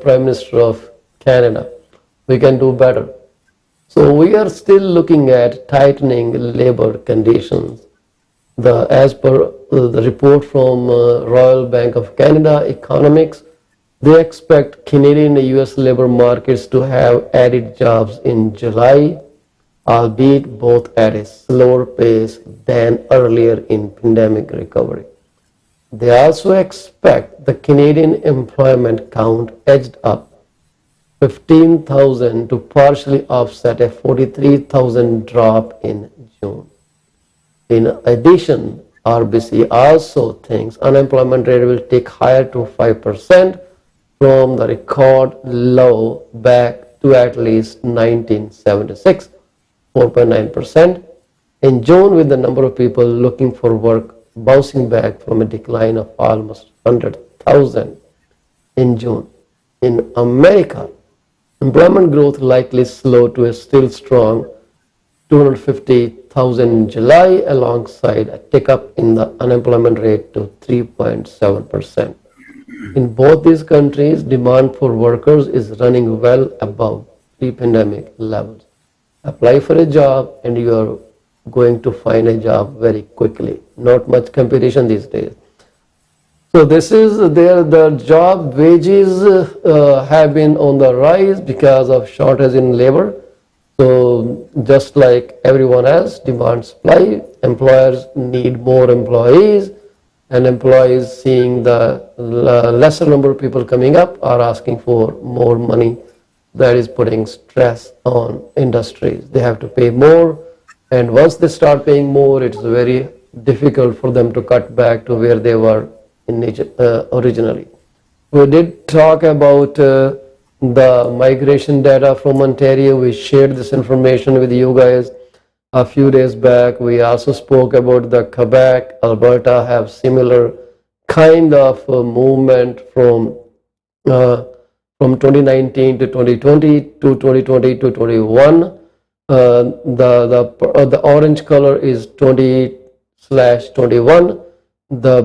Prime Minister of Canada. We can do better. So we are still looking at tightening labor conditions. As per the report from Royal Bank of Canada Economics, they expect Canadian and US labor markets to have added jobs in July, albeit both at a slower pace than earlier in pandemic recovery. They also expect the Canadian employment count edged up 15,000 to partially offset a 43,000 drop in June. In addition, RBC also thinks unemployment rate will tick higher to 5% from the record low back to at least 1976, 4.9%. In June, with the number of people looking for work bouncing back from a decline of almost 100,000 in June. In America, employment growth likely slowed to a still strong 250,000 in July, alongside a tick up in the unemployment rate to 3.7%. In both these countries, demand for workers is running well above pre-pandemic levels. Apply for a job and you are going to find a job very quickly. Not much competition these days. So this is the job wages have been on the rise because of shortage in labor. So just like everyone else, demand supply, employers need more employees, and employees seeing the lesser number of people coming up are asking for more money. That is putting stress on industries. They have to pay more, and once they start paying more, it's very difficult for them to cut back to where they were originally. We did talk about the migration data from Ontario. We shared this information with you guys a few days back. We also spoke about the Quebec, Alberta have similar kind of movement from 2019 to 2020 to 2020 to 21. The orange color is 20/21. The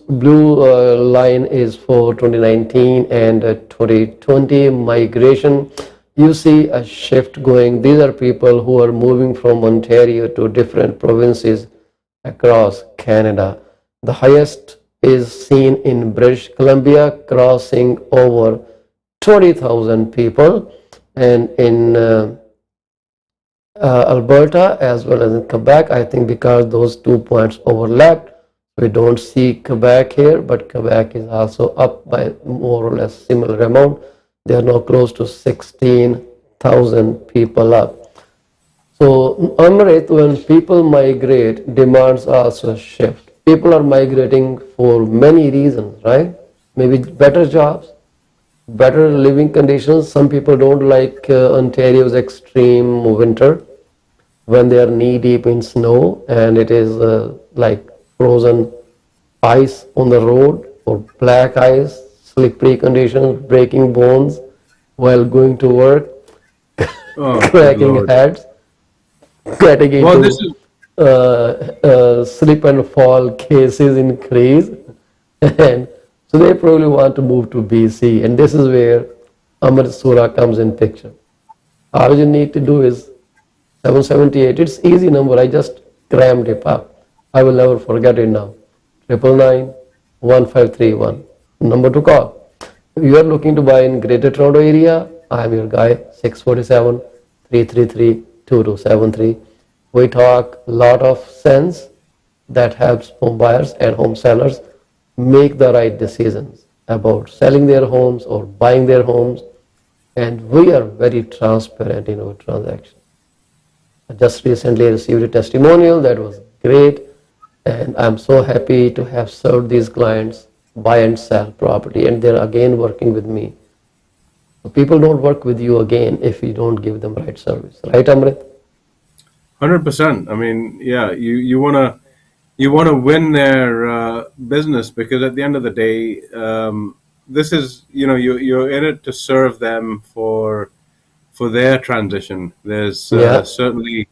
blue line is for 2019 and 2020 migration. You see a shift going. These are people who are moving from Ontario to different provinces across Canada. The highest is seen in British Columbia, crossing over 20,000 people, and in Alberta as well as in Quebec. I think because those 2 points overlapped, we don't see Quebec here, but Quebec is also up by more or less similar amount. They are now close to 16,000 people up. So, Amrit, when people migrate, demands also shift. People are migrating for many reasons, right? Maybe better jobs, better living conditions. Some people don't like Ontario's extreme winter when they are knee deep in snow and it is like frozen ice on the road, or black ice, slippery conditions, breaking bones while going to work, cracking heads, getting into slip and fall cases increase, and so they probably want to move to BC, and this is where Amrit Sura comes in picture. All you need to do is 778. It's easy number. I just crammed it up. I will never forget it now. 999-1531. Number to call. If you are looking to buy in Greater Toronto area, I am your guy. 647-333-2273. We talk a lot of sense that helps home buyers and home sellers make the right decisions about selling their homes or buying their homes, and we are very transparent in our transaction. I just recently received a testimonial that was great, and I'm so happy to have served these clients buy and sell property, and they're again working with me. So people don't work with you again if you don't give them right service, right, Amrit? 100%. I mean, yeah, you wanna win their business, because at the end of the day, this is, you're in it to serve them for their transition. There's certainly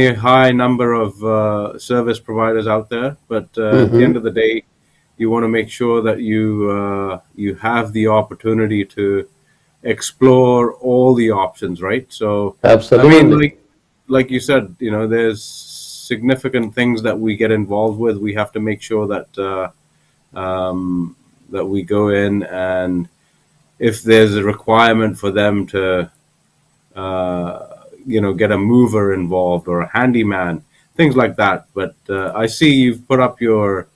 a high number of service providers out there, but at the end of the day, you want to make sure that you have the opportunity to explore all the options, right? So, absolutely. I mean, like you said, there's significant things that we get involved with. We have to make sure that that we go in, and if there's a requirement for them to get a mover involved or a handyman, things like that. But I see you've put up your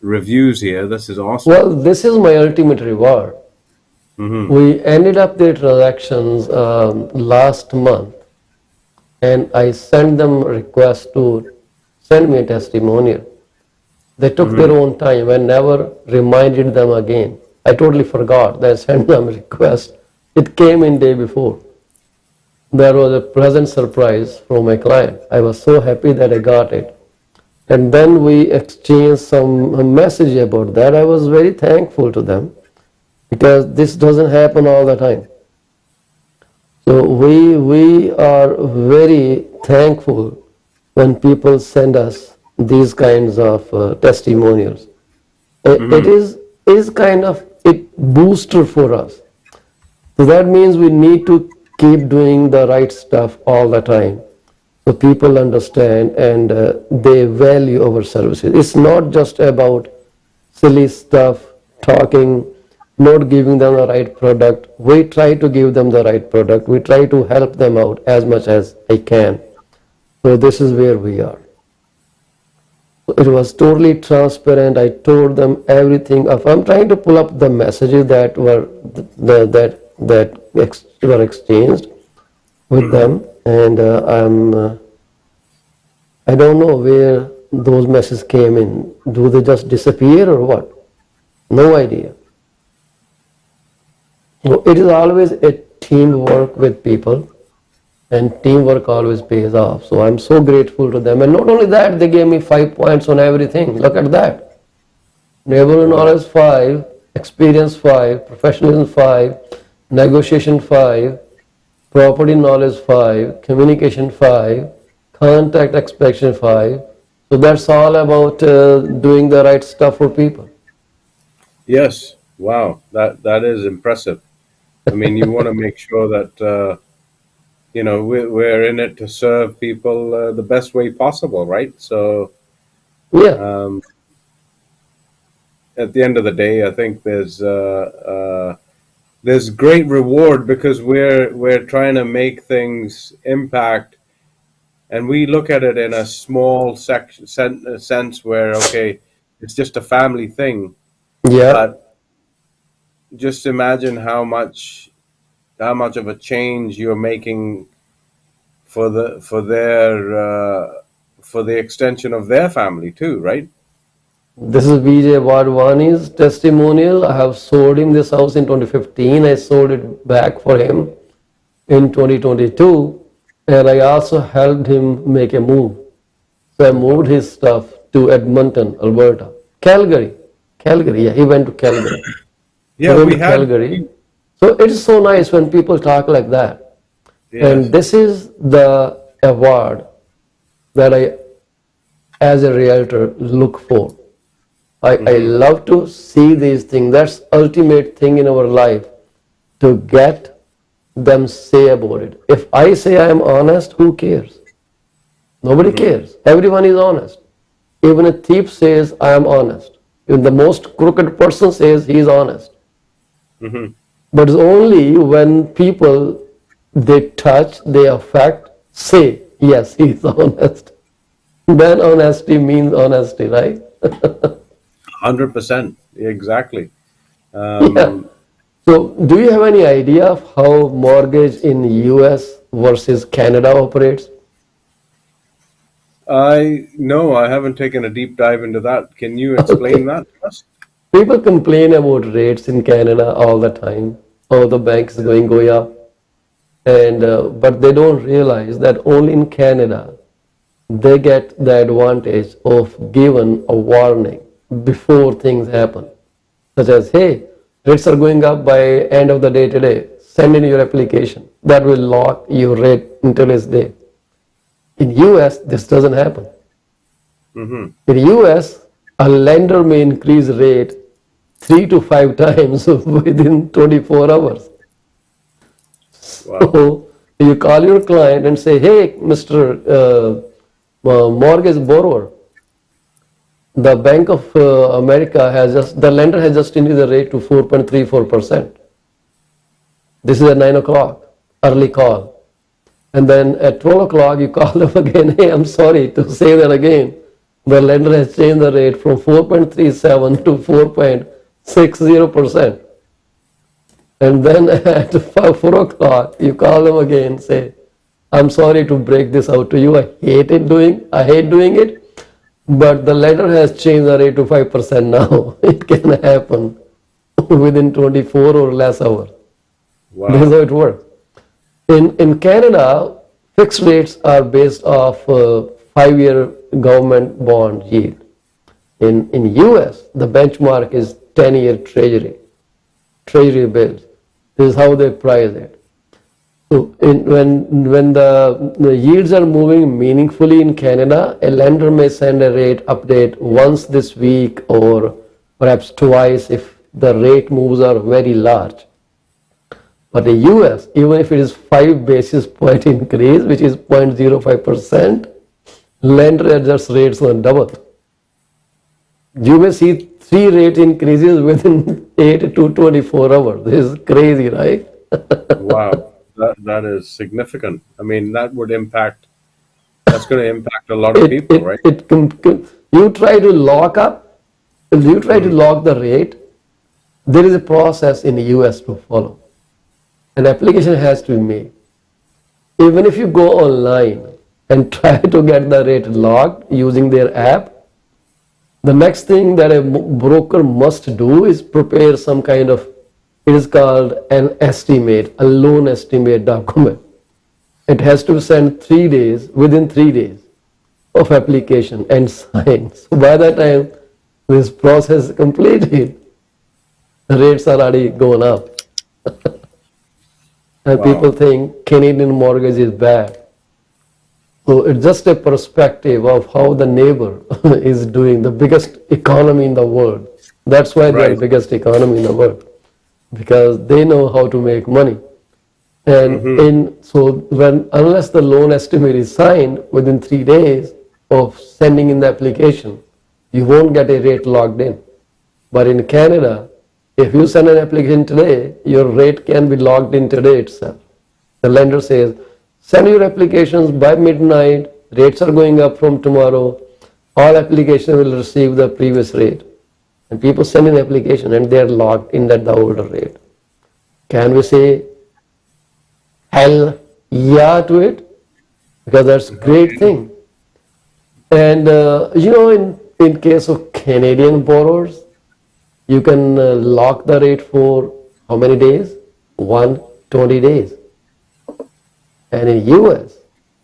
reviews here. This is awesome. Well, this is my ultimate reward. We ended up their transactions last month, and I sent them a request to send me a testimonial. They took their own time and never reminded them again. I totally forgot that I sent them a request. It came in day before. There was a pleasant surprise from my client. I was so happy that I got it. And then we exchanged some message about that. I was very thankful to them, because this doesn't happen all the time. So we are very thankful when people send us these kinds of testimonials. It is kind of a booster for us. So that means we need to keep doing the right stuff all the time. So people understand and they value our services. It's not just about silly stuff, talking, not giving them the right product. We try to give them the right product. We try to help them out as much as I can. So this is where we are. It was totally transparent. I told them everything. I'm trying to pull up the messages that were exchanged with them, and I don't know where those messages came in. Do they just disappear or what? No idea. So it is always a teamwork with people, and teamwork always pays off. So I'm so grateful to them. And not only that, they gave me 5 points on everything. Look at that. Neighborhood knowledge 5, experience 5, professionalism 5, negotiation 5, property knowledge 5, communication 5, contact expectation 5. So that's all about doing the right stuff for people. Yes. Wow. That is impressive. I mean, you want to make sure that we're in it to serve people the best way possible, right? So Yeah, at the end of the day, I think there's great reward because we're trying to make things impact, and we look at it in a small sense where okay, it's just a family thing, yeah. but just imagine how much of a change you're making for the extension of their family too, right? This is Vijay Wadwani's testimonial. I have sold him this house in 2015. I sold it back for him in 2022, and I also helped him make a move. So I moved his stuff to Edmonton, Alberta. Calgary, yeah, he went to Calgary. He Yeah, went we to had. Calgary. So it's so nice when people talk like that. And Yes. this is the award that I, as a realtor, look for. I love to see these things. That's ultimate thing in our life, to get them say about it. If I say I am honest, who cares? Nobody cares. Everyone is honest. Even a thief says I am honest. Even the most crooked person says he is honest. Hmm. But it's only when people they touch, they affect, say yes, he is honest. Then honesty means honesty, right? 100%. Exactly. Yeah. So, do you have any idea of how mortgage in US versus Canada operates? I haven't taken a deep dive into that. Can you explain Okay. that to us? People complain about rates in Canada all the time. Oh, the bank is going way up, and but they don't realize that only in Canada they get the advantage of given a warning before things happen, such as, hey, rates are going up by end of the day today. Send in your application. That will lock your rate until its day. In US, this doesn't happen. Hmm. In US, a lender may increase rate 3 to 5 times within 24 hours. Wow. So you call your client and say, hey, Mr. Mortgage borrower, the Bank of America the lender has just increased the rate to 4.34%. This is at 9 o'clock, early call. And then at 12 o'clock, you call them again, hey, I'm sorry to say that again. The lender has changed the rate from 4.37 to 4.60%. And then at 4 o'clock, you call them again and say, I'm sorry to break this out to you. I hate doing it, but the lender has changed the rate to 5% now. It can happen within 24 or less hours. This is Wow. how it works. In Canada, fixed rates are based off 5-year government bond yield. In US, the benchmark is 10-year treasury bills. This is how they price it. So when the yields are moving meaningfully in Canada, a lender may send a rate update once this week or perhaps twice if the rate moves are very large. But the US, even if it is 5 basis point increase, which is 0.05%, lender adjusts rates on double. You may see 3 rate increases within 8 to 24 hours. This is crazy, right? Wow, that is significant. I mean, that's going to impact a lot of people, right? You try to lock up, if you try to lock the rate, there is a process in the US to follow. An application has to be made. Even if you go online and try to get the rate locked using their app, the next thing that a broker must do is prepare some kind of, it is called an estimate, a loan estimate document. It has to be sent within 3 days of application and signed. So by the time this process is completed, the rates are already going up. And people think Canadian mortgage is bad. So it's just a perspective of how the neighbor is doing, the biggest economy in the world. That's why they are the biggest economy in the world, because they know how to make money. And unless the loan estimate is signed within 3 days of sending in the application, you won't get a rate locked in. But in Canada, if you send an application today, your rate can be locked in today itself. The lender says, send your applications by midnight, rates are going up from tomorrow, all applications will receive the previous rate. And people send an application and they are locked in at the older rate. Can we say hell yeah to it? Because that's a great thing. And in case of Canadian borrowers, you can lock the rate for how many days? 120 days. And in US,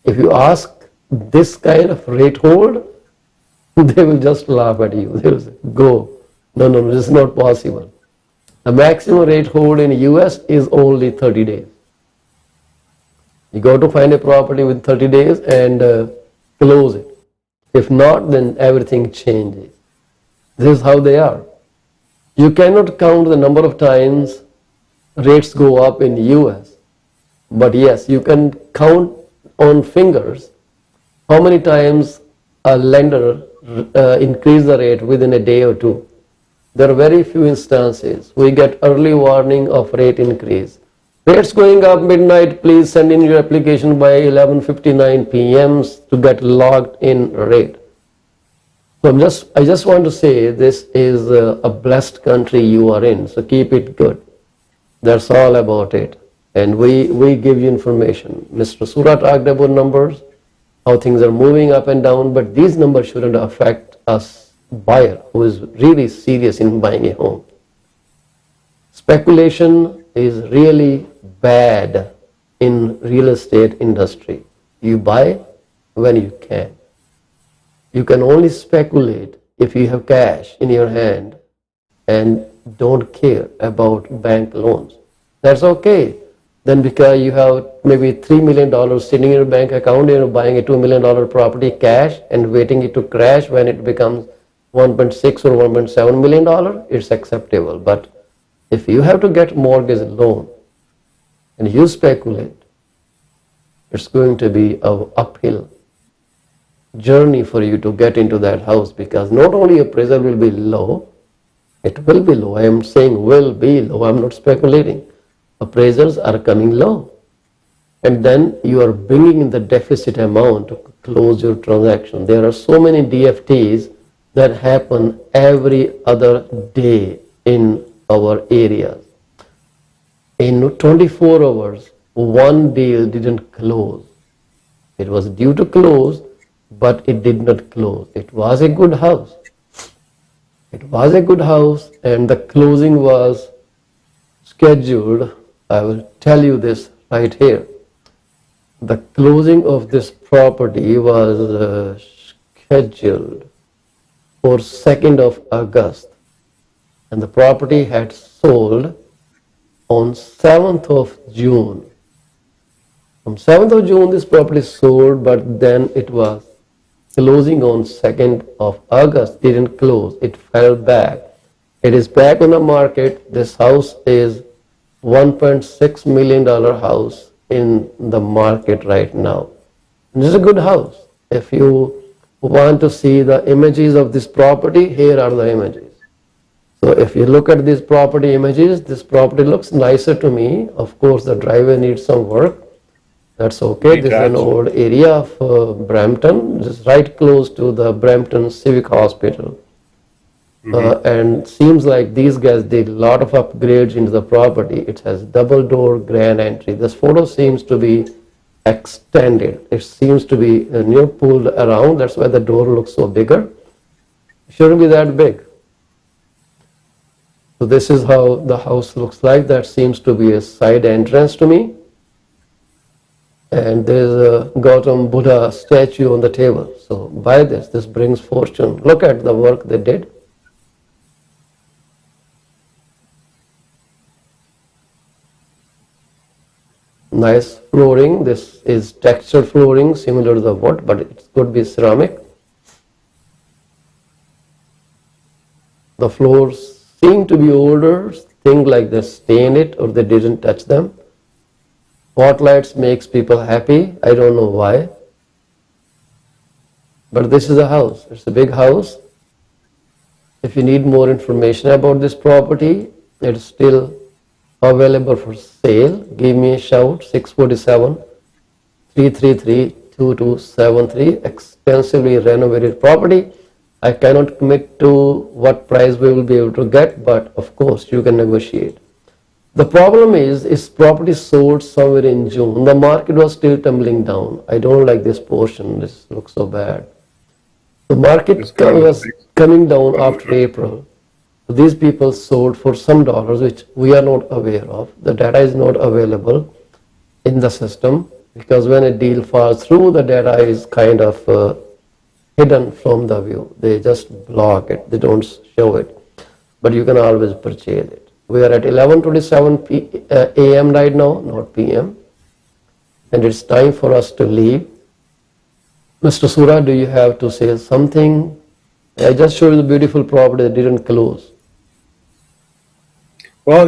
if you ask this kind of rate hold, they will just laugh at you. They will say, go. No, this is not possible. The maximum rate hold in US is only 30 days. You go to find a property with 30 days and close it. If not, then everything changes. This is how they are. You cannot count the number of times rates go up in the US. But yes, you can count on fingers how many times a lender increase the rate within a day or two. There are very few instances. We get early warning of rate increase. Rates going up midnight, please send in your application by 11:59 p.m. to get locked in rate. So I just want to say this is a blessed country you are in, so keep it good. That's all about it. And we give you information. Mr. Sura talked about numbers, how things are moving up and down, but these numbers shouldn't affect us buyer who is really serious in buying a home. Speculation is really bad in real estate industry. You buy when you can. You can only speculate if you have cash in your hand and don't care about bank loans. That's okay. Then because you have maybe $3 million sitting in your bank account, you're buying a $2 million property cash and waiting it to crash when it becomes 1.6 or 1.7 million dollar, it's acceptable. But if you have to get mortgage loan and you speculate, it's going to be an uphill journey for you to get into that house, because not only appraisal will be low, it will be low. I am saying will be low. I'm not speculating. Appraisals are coming low. And then you are bringing in the deficit amount to close your transaction. There are so many DFTs that happen every other day in our areas. In 24 hours, one deal didn't close. It was due to close, but it did not close. It was a good house. It was a good house, and the closing was scheduled. I will tell you this right here. The closing of this property was scheduled for 2nd of August, and the property had sold on 7th of June. On 7th of June, this property sold, but then it was closing on 2nd of August. Didn't close. It fell back. It is back on the market. This house is $1.6 million house in the market right now. This is a good house. If you want to see the images of this property, here are the images. So if you look at these property images, this property looks nicer to me. Of course, the driveway needs some work. That's okay. This is an old area of Brampton. This is right close to the Brampton Civic Hospital. And seems like these guys did a lot of upgrades into the property. It has double door grand entry. This photo seems to be extended. It seems to be pulled around. That's why the door looks so bigger. It shouldn't be that big. So this is how the house looks like. That seems to be a side entrance to me. And there's a Gautam Buddha statue on the table. So buy this. This brings fortune. Look at the work they did. Nice flooring. This is textured flooring similar to the wood, but it could be ceramic. The floors seem to be older. Things like they stained it or they didn't touch them. Spotlights makes people happy. I don't know why. But this is a house. It's a big house. If you need more information about this property, it's still available for sale. Give me a shout. 647-333-2273. Extensively renovated property. I cannot commit to what price we will be able to get, but of course you can negotiate. The problem is property sold somewhere in June. The market was still tumbling down. I don't like this portion. This looks so bad. The market was coming down after April. These people sold for some dollars, which we are not aware of. The data is not available in the system because when a deal falls through, the data is kind of hidden from the view. They just block it. They don't show it. But you can always purchase it. We are at 11:27 a.m. right now, not p.m. And it's time for us to leave. Mr. Sura, do you have to say something? I just showed you the beautiful property that didn't close. Well,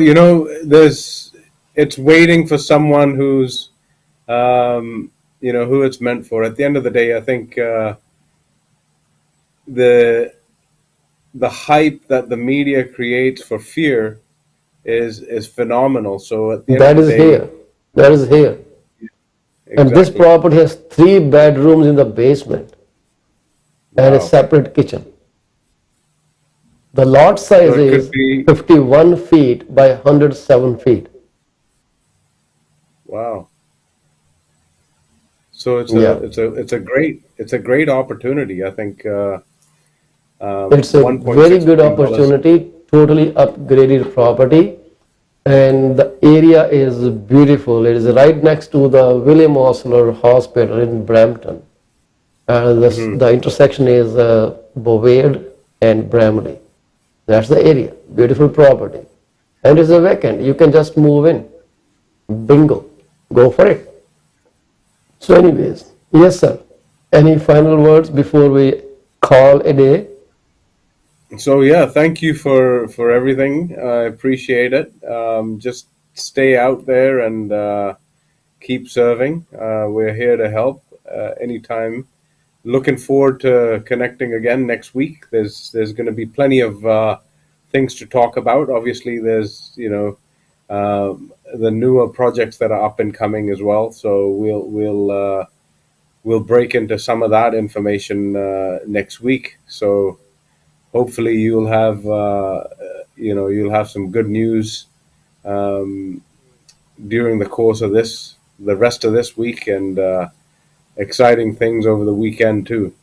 it's waiting for someone who's, who it's meant for. At the end of the day, I think the hype that the media creates for fear is phenomenal. So at the end that of the is day, here. That is here. Exactly. And this property has 3 bedrooms in the basement and a separate kitchen. The lot size So it is could be- 51 feet by 107 feet. Wow. So it's Yeah. a great opportunity. I think It's a very good opportunity, totally upgraded property, and the area is beautiful. It is right next to the William Osler Hospital in Brampton. The intersection is Bovaird and Bramley. That's the area. Beautiful property. And it's a vacant. You can just move in. Bingo. Go for it. So anyways, yes sir. Any final words before we call a day? So yeah, thank you for everything. I appreciate it. Just stay out there and keep serving. We're here to help anytime. Looking forward to connecting again next week. There's going to be plenty of things to talk about. Obviously, there's the newer projects that are up and coming as well. So we'll break into some of that information next week. So hopefully you'll have some good news during the course of the rest of this week, and exciting things over the weekend too.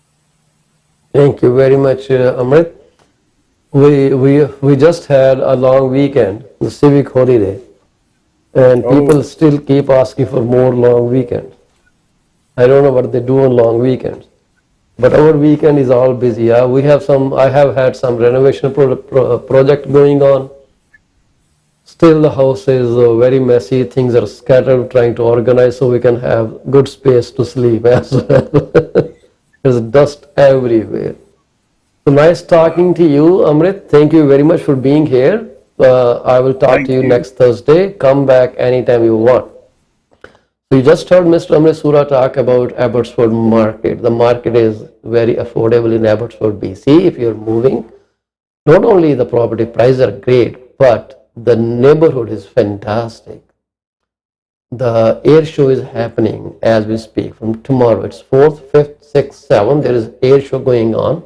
Thank you very much, Amrit. We just had a long weekend, the civic holiday, and people still keep asking for more long weekends. I don't know what they do on long weekends, but our weekend is all busy. I have had some renovation project going on, Still, the house is very messy. Things are scattered, trying to organize so we can have good space to sleep as well. There's dust everywhere. So nice talking to you, Amrit. Thank you very much for being here. I will talk Thank to you you. next Thursday. Come back anytime you want. So you just heard Mr. Amrit Sura talk about Abbotsford market. The market is very affordable in Abbotsford, BC. If you're moving, not only the property prices are great, but the neighborhood is fantastic. The air show is happening as we speak from tomorrow. It's 4th, 5th, 6th, 7th. There is air show going on.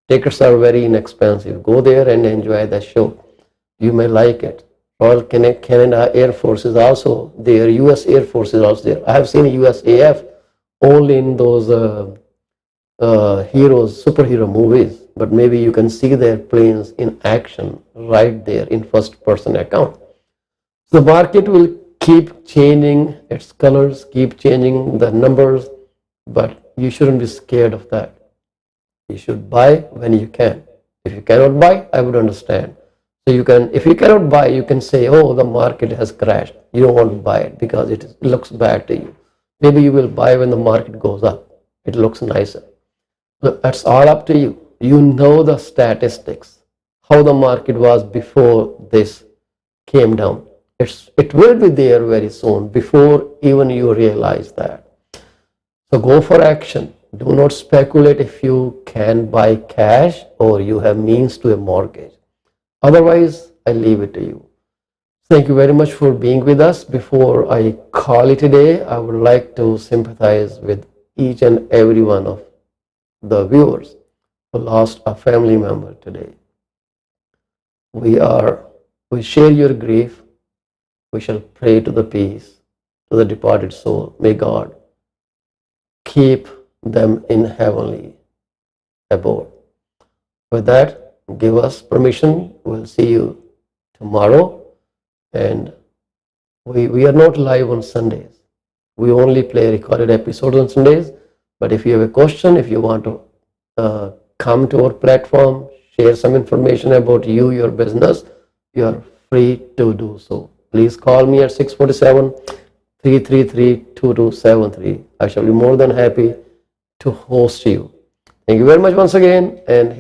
Tickets are very inexpensive. Go there and enjoy the show. You may like it. Royal Canada Air Force is also there. US Air Force is also there. I have seen USAF only in those superhero movies, but maybe you can see their planes in action right there in first person account. The market will keep changing its colors, keep changing the numbers, but you shouldn't be scared of that. You should buy when you can. If you cannot buy, I would understand. So you can, if you cannot buy, you can say, oh, the market has crashed. You don't want to buy it because it looks bad to you. Maybe you will buy when the market goes up. It looks nicer. Look, that's all up to you. You know the statistics, how the market was before this came down. It will be there very soon before even you realize that. So go for action. Do not speculate if you can buy cash or you have means to a mortgage. Otherwise, I leave it to you. Thank you very much for being with us. Before I call it a day, I would like to sympathize with each and every one of the viewers who lost a family member today. We share your grief. We shall pray to the peace, to the departed soul. May God keep them in heavenly abode. With that, give us permission. We'll see you tomorrow. And we are not live on Sundays. We only play recorded episodes on Sundays. But if you have a question, if you want to come to our platform, share some information about you, your business, you are free to do so. Please call me at 647-333-2273. I shall be more than happy to host you. Thank you very much once again, and